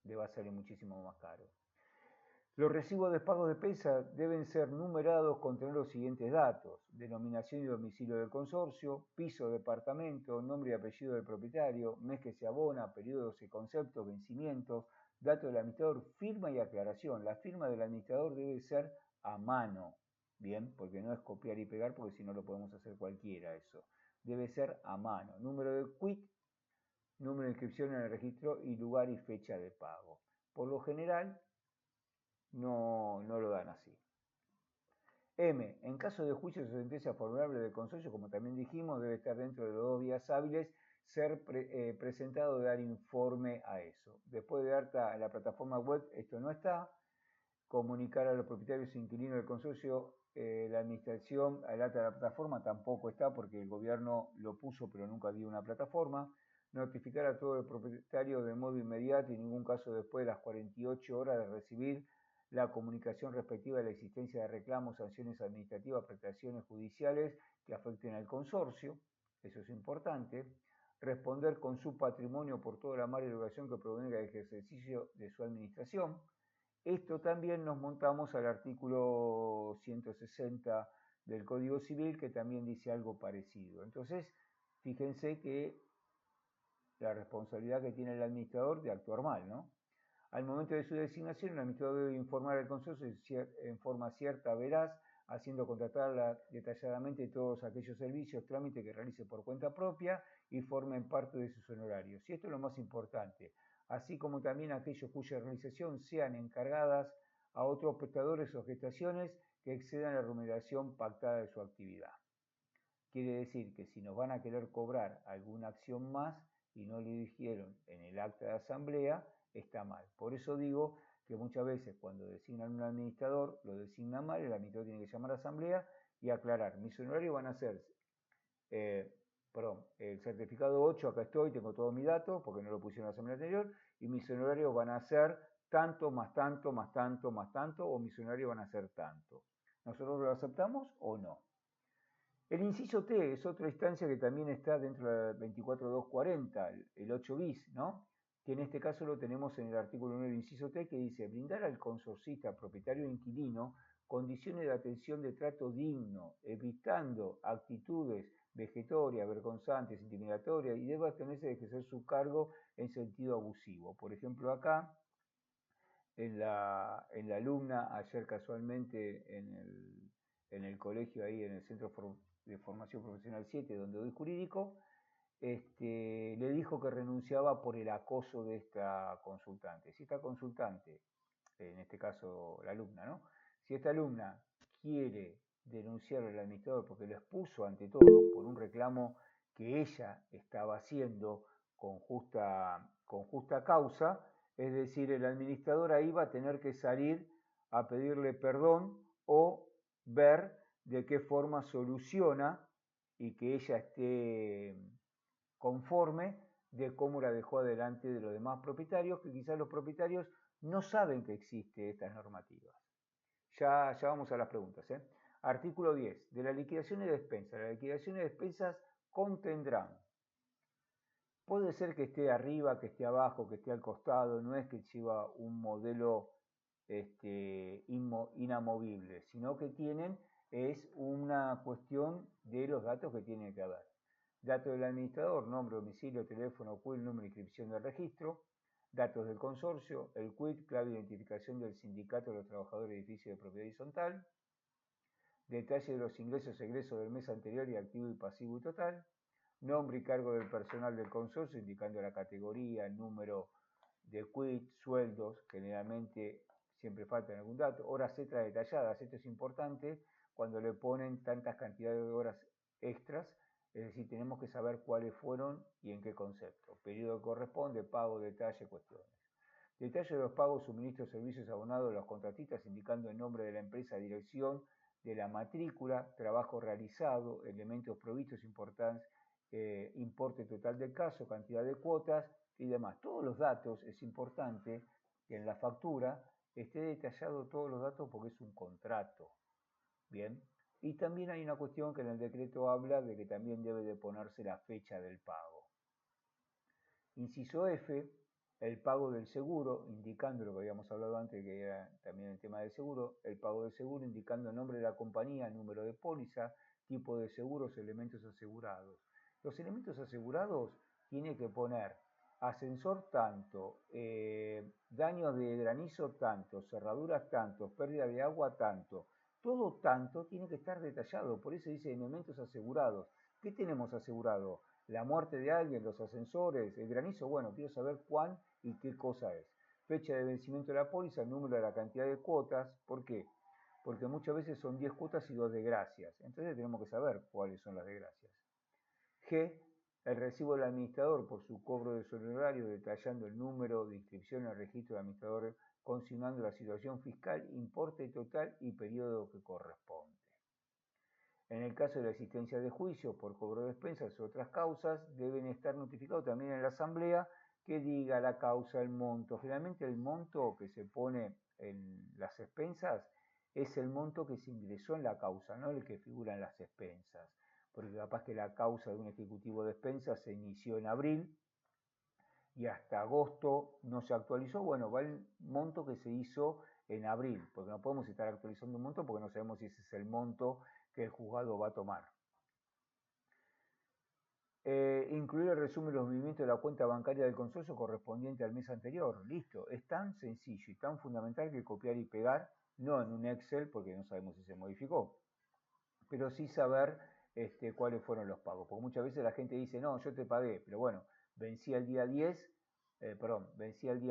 le va a salir muchísimo más caro. Los recibos de pago de PESA deben ser numerados con tener los siguientes datos: denominación y domicilio del consorcio, piso de departamento, nombre y apellido del propietario, mes que se abona, periodos y conceptos, vencimientos, dato del administrador, firma y aclaración. La firma del administrador debe ser a mano, bien, porque no es copiar y pegar, porque si no lo podemos hacer cualquiera eso. Debe ser a mano. Número de quit, número de inscripción en el registro y lugar y fecha de pago. Por lo general, no lo dan así. M. En caso de juicio o sentencia favorable del consorcio, como también dijimos, debe estar dentro de los 2 días hábiles ser presentado, dar informe a eso. Después de alta en la plataforma web, esto no está. comunicar a los propietarios e inquilinos del consorcio la administración al acta de la plataforma, tampoco está porque el gobierno lo puso pero nunca dio una plataforma. Notificar a todos los propietarios de modo inmediato y en ningún caso después de las 48 horas de recibir la comunicación respectiva de la existencia de reclamos, sanciones administrativas, prestaciones judiciales que afecten al consorcio, eso es importante. Responder con su patrimonio por toda la mala educación que provenga del ejercicio de su administración. Esto también nos montamos al artículo 160 del Código Civil, que también dice algo parecido. Entonces, fíjense que la responsabilidad que tiene el administrador de actuar mal, ¿no? Al momento de su designación, el administrador debe informar al consorcio en forma cierta, veraz, haciendo contratar detalladamente todos aquellos servicios, trámites que realice por cuenta propia y formen parte de sus honorarios. Y esto es lo más importante, así como también aquellos cuya realización sean encargadas a otros prestadores o gestaciones que excedan la remuneración pactada de su actividad. Quiere decir que si nos van a querer cobrar alguna acción más y no le dijeron en el acta de asamblea, está mal. Por eso digo que muchas veces cuando designan un administrador, lo designan mal, el administrador tiene que llamar a asamblea y aclarar. Mis honorarios van a ser, el certificado 8, acá estoy, tengo todos mis datos, porque no lo pusieron en la asamblea anterior, y mis honorarios van a ser tanto, más tanto, más tanto, más tanto, o mis honorarios van a ser tanto. ¿Nosotros lo aceptamos o no? El inciso T es otra instancia que también está dentro de la 24240, el 8 bis, ¿no? Que en este caso lo tenemos en el artículo 9, inciso T, que dice brindar al consorcista, propietario e inquilino condiciones de atención de trato digno, evitando actitudes vejatorias, vergonzantes, intimidatorias y debe abstenerse de ejercer su cargo en sentido abusivo. Por ejemplo, acá, en la alumna, ayer casualmente en el colegio, ahí en el Centro de Formación Profesional 7, donde doy jurídico, le dijo que renunciaba por el acoso de esta consultante. Si esta consultante, en este caso la alumna, ¿no? Si esta alumna quiere denunciar al administrador porque lo expuso ante todo por un reclamo que ella estaba haciendo con justa causa, es decir, el administrador ahí va a tener que salir a pedirle perdón o ver de qué forma soluciona y que ella esté conforme de cómo la dejó adelante de los demás propietarios, que quizás los propietarios no saben que existen estas normativas. Ya vamos a las preguntas. Artículo 10. De la liquidación y despensas. Las liquidaciones y despensas contendrán. Puede ser que esté arriba, que esté abajo, que esté al costado, no es que lleva un modelo inamovible, sino que es una cuestión de los datos que tiene que haber. Datos del administrador, nombre, domicilio, teléfono, CUIL, número de inscripción del registro. Datos del consorcio, el CUIT, clave de identificación del sindicato de los trabajadores de edificios de propiedad horizontal. Detalle de los ingresos y egresos del mes anterior y activo y pasivo y total. Nombre y cargo del personal del consorcio, indicando la categoría, el número de quit, sueldos, generalmente siempre falta algún dato, horas extras detalladas, esto es importante cuando le ponen tantas cantidades de horas extras, es decir, tenemos que saber cuáles fueron y en qué concepto. Periodo que corresponde, pago, detalle, cuestiones. Detalle de los pagos, suministros, servicios abonados a los contratistas, indicando el nombre de la empresa, dirección de la matrícula, trabajo realizado, elementos provistos, importe total del caso, cantidad de cuotas y demás. Todos los datos, es importante que en la factura esté detallado todos los datos porque es un contrato. Bien. Y también hay una cuestión que en el decreto habla de que también debe de ponerse la fecha del pago. Inciso F, el pago del seguro, indicando lo que habíamos hablado antes, que era también el tema del seguro, el pago del seguro indicando el nombre de la compañía, número de póliza, tipo de seguros, elementos asegurados. Los elementos asegurados tiene que poner ascensor tanto, daños de granizo tanto, cerraduras tanto, pérdida de agua tanto. Todo tanto tiene que estar detallado, por eso dice elementos asegurados. ¿Qué tenemos asegurado? La muerte de alguien, los ascensores, el granizo, bueno, quiero saber cuán y qué cosa es. Fecha de vencimiento de la póliza, el número de la cantidad de cuotas. ¿Por qué? Porque muchas veces son 10 cuotas y 2 desgracias. Entonces tenemos que saber cuáles son las desgracias. G, el recibo del administrador por su cobro de su honorario, detallando el número de inscripción al registro de administrador consignando la situación fiscal, importe total y periodo que corresponde. En el caso de la existencia de juicio por cobro de expensas u otras causas, deben estar notificados también en la asamblea que diga la causa, el monto. Generalmente el monto que se pone en las expensas es el monto que se ingresó en la causa, no el que figura en las expensas. Porque capaz que la causa de un ejecutivo de expensas se inició en abril y hasta agosto no se actualizó. Bueno, va el monto que se hizo en abril, porque no podemos estar actualizando un monto porque no sabemos si ese es el monto que el juzgado va a tomar. Incluir el resumen de los movimientos de la cuenta bancaria del consorcio correspondiente al mes anterior. Listo, es tan sencillo y tan fundamental que copiar y pegar, no en un Excel, porque no sabemos si se modificó, pero sí saber cuáles fueron los pagos. Porque muchas veces la gente dice, no, yo te pagué, pero bueno, vencía el día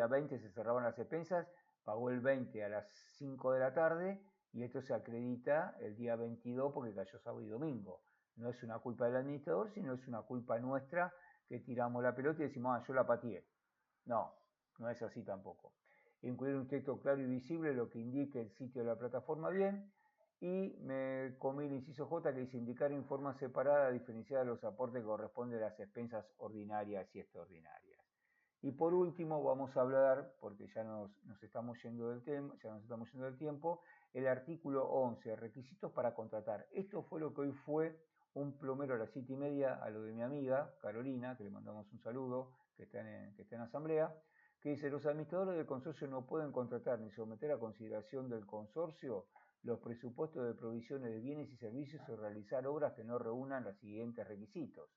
20, se cerraban las expensas, pagó el 20 a las 5 de la tarde y esto se acredita el día 22 porque cayó sábado y domingo. No es una culpa del administrador, sino es una culpa nuestra que tiramos la pelota y decimos, yo la pateé. No, no es así tampoco. Incluir un texto claro y visible, lo que indique el sitio de la plataforma bien. Y me comí el inciso J que dice indicar en forma separada, diferenciada los aportes que corresponden a las expensas ordinarias y extraordinarias. Y por último vamos a hablar, porque ya nos estamos yendo del tiempo, el artículo 11, requisitos para contratar. Esto fue lo que hoy fue un plomero a las 7:30 a lo de mi amiga Carolina, que le mandamos un saludo, que está en asamblea, que dice, los administradores del consorcio no pueden contratar ni someter a consideración del consorcio los presupuestos de provisiones de bienes y servicios o realizar obras que no reúnan los siguientes requisitos.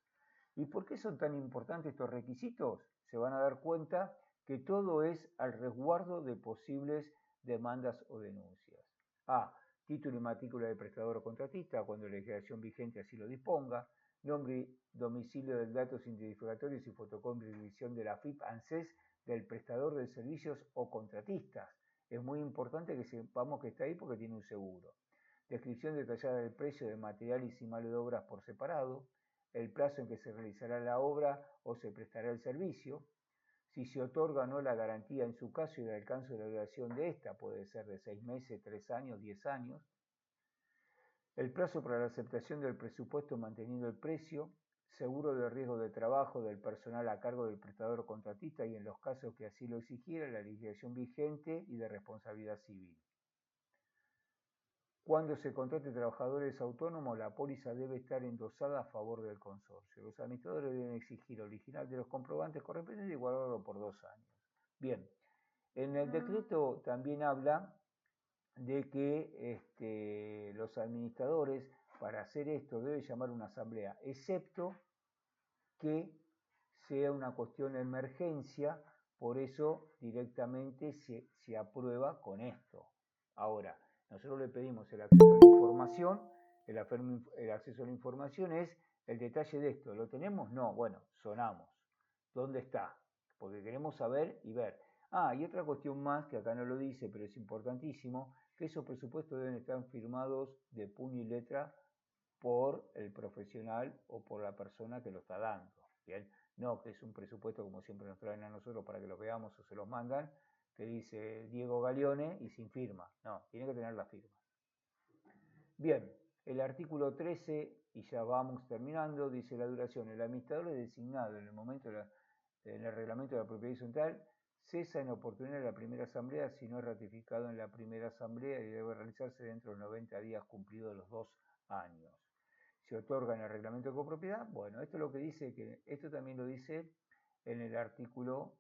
¿Y por qué son tan importantes estos requisitos? Se van a dar cuenta que todo es al resguardo de posibles demandas o denuncias. A. Título y matrícula del prestador o contratista, cuando la legislación vigente así lo disponga. Nombre y domicilio del datos identificatorios y fotocopia y revisión de la FIP-ANSES del prestador de servicios o contratistas. Es muy importante que sepamos que está ahí porque tiene un seguro. Descripción detallada del precio de materiales y mano de obras por separado. El plazo en que se realizará la obra o se prestará el servicio. Si se otorga o no la garantía en su caso y el alcance de la duración de esta, puede ser de 6 meses, 3 años, 10 años. El plazo para la aceptación del presupuesto manteniendo el precio. Seguro de riesgo de trabajo del personal a cargo del prestador o contratista y en los casos que así lo exigiera la legislación vigente y de responsabilidad civil. Cuando se contrate trabajadores autónomos, la póliza debe estar endosada a favor del consorcio. Los administradores deben exigir original de los comprobantes correspondientes y guardarlo por 2 años. Bien, en el decreto también habla de que los administradores para hacer esto deben llamar una asamblea, excepto que sea una cuestión de emergencia, por eso directamente se aprueba con esto. Ahora, nosotros le pedimos el acceso a la información, el acceso a la información es el detalle de esto. ¿Lo tenemos? No, bueno, sonamos. ¿Dónde está? Porque queremos saber y ver. Y otra cuestión más, que acá no lo dice, pero es importantísimo, que esos presupuestos deben estar firmados de puño y letra por el profesional o por la persona que lo está dando. ¿Bien? No que es un presupuesto como siempre nos traen a nosotros para que los veamos o se los mandan, que dice Diego Galeone y sin firma. No, tiene que tener la firma. Bien, el artículo 13, y ya vamos terminando, dice la duración. El administrador es designado en el momento en el reglamento de la propiedad horizontal, cesa en oportunidad de la primera asamblea si no es ratificado en la primera asamblea y debe realizarse dentro de los 90 días cumplidos los 2 años. Se otorga en el reglamento de copropiedad. Bueno, esto es lo que dice, que esto también lo dice en el artículo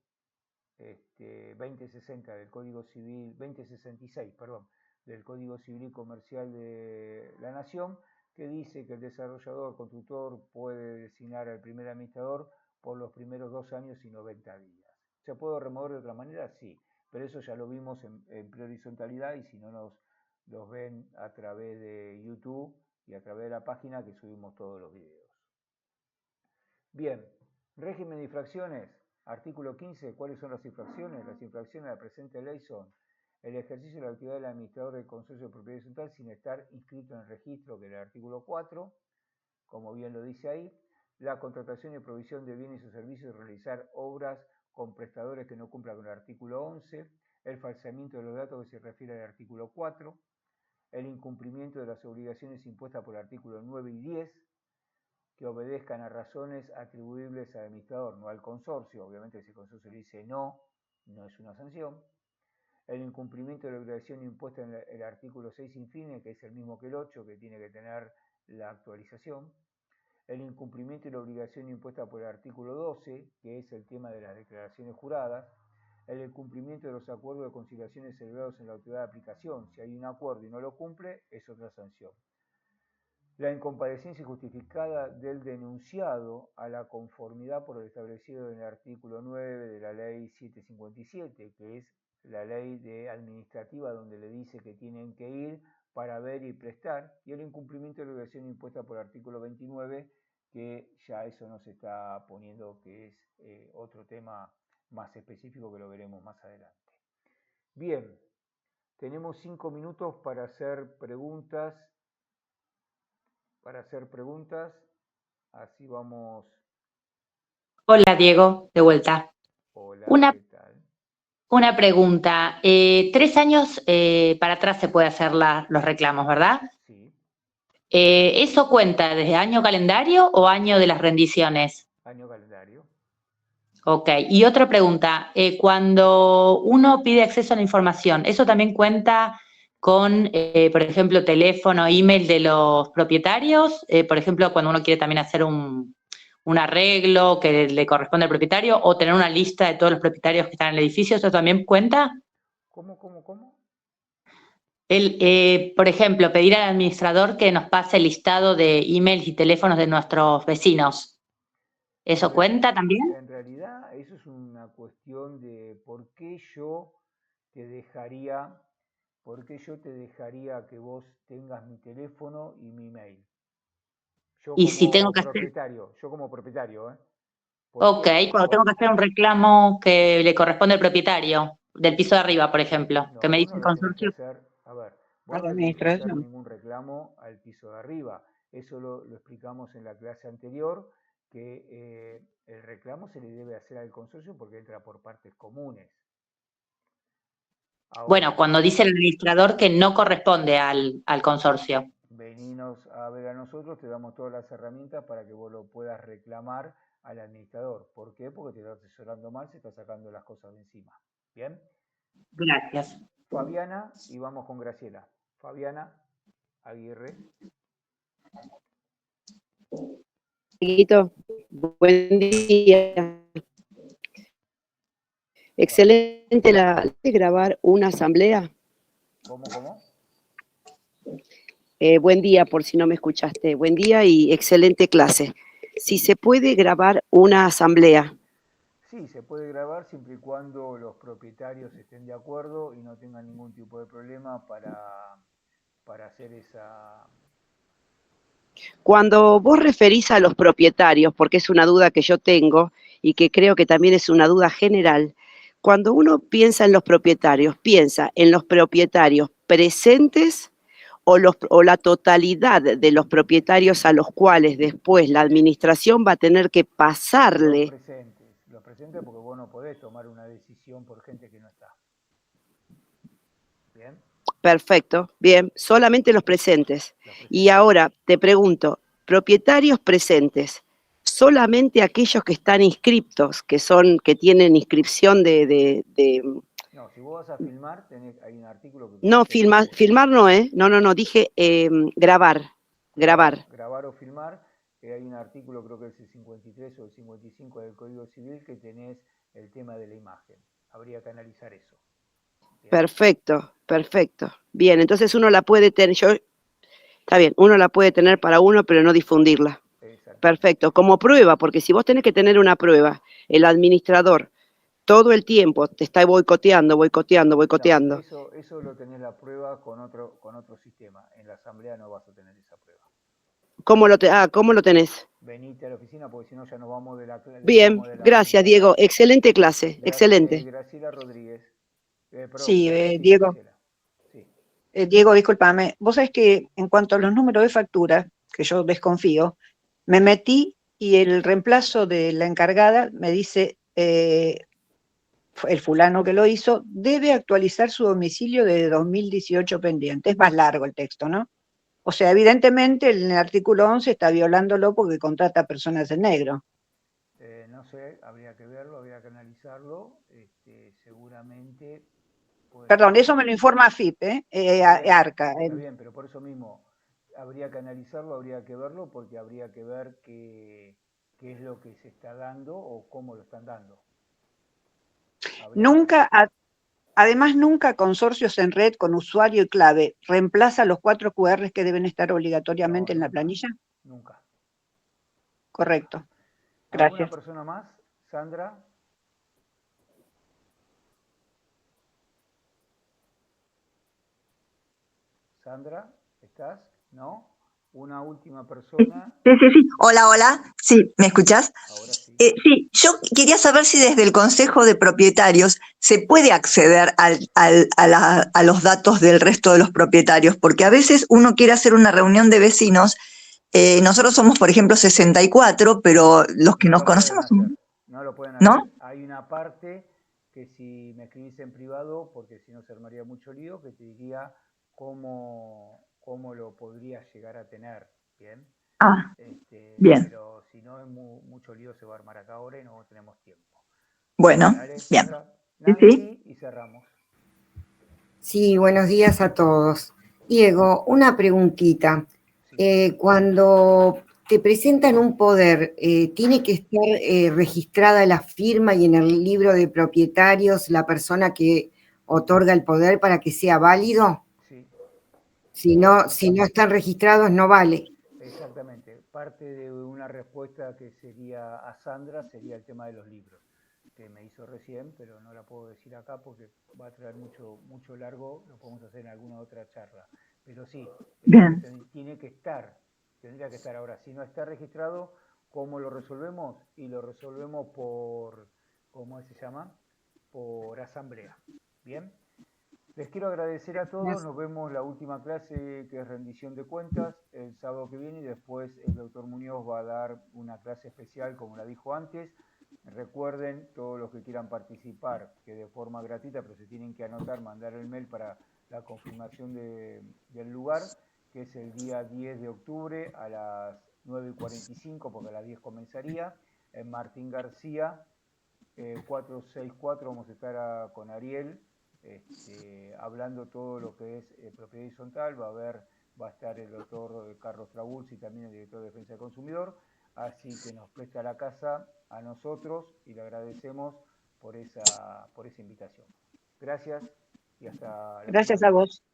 2060 del Código Civil, 2066, perdón, del Código Civil y Comercial de la Nación, que dice que el desarrollador constructor puede designar al primer administrador por los primeros 2 años y 90 días. ¿Se puede remover de otra manera? Sí, pero eso ya lo vimos en prehorizontalidad y si no los ven a través de YouTube y a través de la página que subimos todos los videos. Bien, régimen de infracciones, artículo 15, ¿cuáles son las infracciones? Las infracciones de la presente ley son el ejercicio de la actividad del administrador del consorcio de propiedad horizontal sin estar inscrito en el registro, que es el artículo 4, como bien lo dice ahí, la contratación y provisión de bienes o servicios, realizar obras con prestadores que no cumplan con el artículo 11, el falseamiento de los datos que se refiere al artículo 4, el incumplimiento de las obligaciones impuestas por el artículo 9 y 10, que obedezcan a razones atribuibles al administrador, no al consorcio. Obviamente, si el consorcio le dice no es una sanción. El incumplimiento de la obligación impuesta en el artículo 6 infine, que es el mismo que el 8, que tiene que tener la actualización. El incumplimiento de la obligación impuesta por el artículo 12, que es el tema de las declaraciones juradas. El incumplimiento de los acuerdos de conciliaciones celebrados en la autoridad de aplicación. Si hay un acuerdo y no lo cumple, es otra sanción. La incomparecencia justificada del denunciado a la conformidad por lo establecido en el artículo 9 de la ley 757, que es la ley administrativa donde le dice que tienen que ir para ver y prestar, y el incumplimiento de la obligación impuesta por el artículo 29, que ya eso nos está poniendo, que es otro tema más específico que lo veremos más adelante. Bien, tenemos 5 minutos para hacer preguntas. Así vamos. Hola, Diego, de vuelta. Hola, ¿qué tal? Una pregunta. 3 años para atrás se puede hacer los reclamos, ¿verdad? Sí. ¿Eso cuenta desde año calendario o año de las rendiciones? Año calendario. Ok. Y otra pregunta. Cuando uno pide acceso a la información, ¿eso también cuenta con, por ejemplo, teléfono, email de los propietarios? Por ejemplo, cuando uno quiere también hacer un arreglo que le corresponde al propietario o tener una lista de todos los propietarios que están en el edificio, ¿eso también cuenta? ¿Cómo? Por ejemplo, pedir al administrador que nos pase el listado de emails y teléfonos de nuestros vecinos. ¿Eso cuenta también? En realidad, eso es una cuestión de por qué yo te dejaría que vos tengas mi teléfono y mi mail. Y si tengo que hacer... Yo como propietario, Ok, cuando tengo que hacer un reclamo que le corresponde al propietario, del piso de arriba, por ejemplo, no, que me dice el consorcio. Vos no tenés que hacer ningún reclamo al piso de arriba. Eso lo explicamos en la clase anterior, que el reclamo se le debe hacer al consorcio porque entra por partes comunes. Ahora, bueno, cuando dice el administrador que no corresponde al consorcio. Veninos a ver a nosotros, te damos todas las herramientas para que vos lo puedas reclamar al administrador. ¿Por qué? Porque te está asesorando mal, se está sacando las cosas de encima. ¿Bien? Gracias. Fabiana, y vamos con Graciela. Fabiana Aguirre. Buen día. Excelente la de grabar una asamblea. ¿Cómo? Buen día, por si no me escuchaste. Buen día y excelente clase. Si se puede grabar una asamblea. Sí, se puede grabar siempre y cuando los propietarios estén de acuerdo y no tengan ningún tipo de problema para hacer esa... Cuando vos referís a los propietarios, porque es una duda que yo tengo y que creo que también es una duda general, cuando uno piensa en los propietarios, piensa en los propietarios presentes o la totalidad de los propietarios a los cuales después la administración va a tener que pasarle. Los presentes porque vos no podés tomar una decisión por gente que no está. ¿Bien? Perfecto, bien, solamente los presentes. Y ahora te pregunto, propietarios presentes, solamente aquellos que están inscriptos, que tienen inscripción de... No, si vos vas a filmar, hay un artículo que... No, filmar no, No, dije grabar. Grabar o filmar, hay un artículo, creo que es el 53 o el 55 del Código Civil, que tenés el tema de la imagen. Habría que analizar eso. Bien. Perfecto. Bien, entonces uno la puede tener, está bien, uno la puede tener para uno, pero no difundirla. Perfecto, como prueba, porque si vos tenés que tener una prueba, el administrador todo el tiempo te está boicoteando. No, eso lo tenés la prueba con otro sistema. En la asamblea no vas a tener esa prueba. ¿Cómo lo tenés? Venite a la oficina porque si no ya nos vamos de la clase. Bien, gracias Diego, excelente clase, excelente. Graciela Rodríguez. Sí, Diego. Sí. Diego, discúlpame. Vos sabés que en cuanto a los números de factura, que yo desconfío, me metí y el reemplazo de la encargada me dice el fulano que lo hizo, debe actualizar su domicilio de 2018 pendiente. Es más largo el texto, ¿no? O sea, evidentemente en el artículo 11 está violándolo porque contrata a personas en negro. No sé, habría que verlo, habría que analizarlo. Seguramente puede Perdón, ser. eso me lo informa AFIP, Está bien, ARCA. está bien, pero por eso mismo habría que analizarlo, habría que verlo, porque habría que ver qué es lo que se está dando o cómo lo están dando. Nunca, además, nunca consorcios en red con usuario y clave reemplaza los 4 QRs que deben estar obligatoriamente en la planilla. Nunca. Correcto. ¿Alguna Gracias. persona más? Sandra. Sandra, ¿estás? ¿No? Una última persona. Sí. Hola. Sí, ¿me escuchás? Ahora sí. Sí, yo quería saber si desde el Consejo de Propietarios se puede acceder a los datos del resto de los propietarios, porque a veces uno quiere hacer una reunión de vecinos. Nosotros somos, por ejemplo, 64, pero los que No nos lo pueden conocemos, hacer, no lo pueden ¿no? hacer. Hay una parte que si me escribís en privado, porque si no se armaría mucho lío, que te diría cómo lo podrías llegar a tener, ¿bien? Ah, bien. Pero si no es mucho lío se va a armar acá ahora y no tenemos tiempo. Bueno, Dale, bien. Sandra. Sí. Nancy, y cerramos. Sí, buenos días a todos. Diego, una preguntita. Sí. Cuando te presentan un poder, ¿tiene que estar registrada la firma y en el libro de propietarios la persona que otorga el poder para que sea válido? Sí. Si no están registrados, no vale. Exactamente. Parte de una respuesta que sería a Sandra sería el tema de los libros, que me hizo recién, pero no la puedo decir acá porque va a traer mucho largo, lo podemos hacer en alguna otra charla. Pero sí, Bien. tiene que estar, tendría que estar. Ahora, si no está registrado, ¿cómo lo resolvemos? Y lo resolvemos por, ¿cómo se llama? Por asamblea. ¿Bien? Les quiero agradecer a todos, nos vemos la última clase que es rendición de cuentas el sábado que viene y después el doctor Muñoz va a dar una clase especial como la dijo antes. Recuerden, todos los que quieran participar, que de forma gratuita, pero se tienen que anotar, mandar el mail para la confirmación del lugar, que es el día 10 de octubre a las 9:45, porque a las 10 comenzaría, en Martín García, 464, vamos a estar con Ariel, hablando todo lo que es propiedad horizontal. Va a estar el doctor Carlos Trabulsi, también el director de Defensa del Consumidor, así que nos presta la casa a nosotros y le agradecemos por esa invitación. Gracias y hasta la semana Gracias que a viene. vos.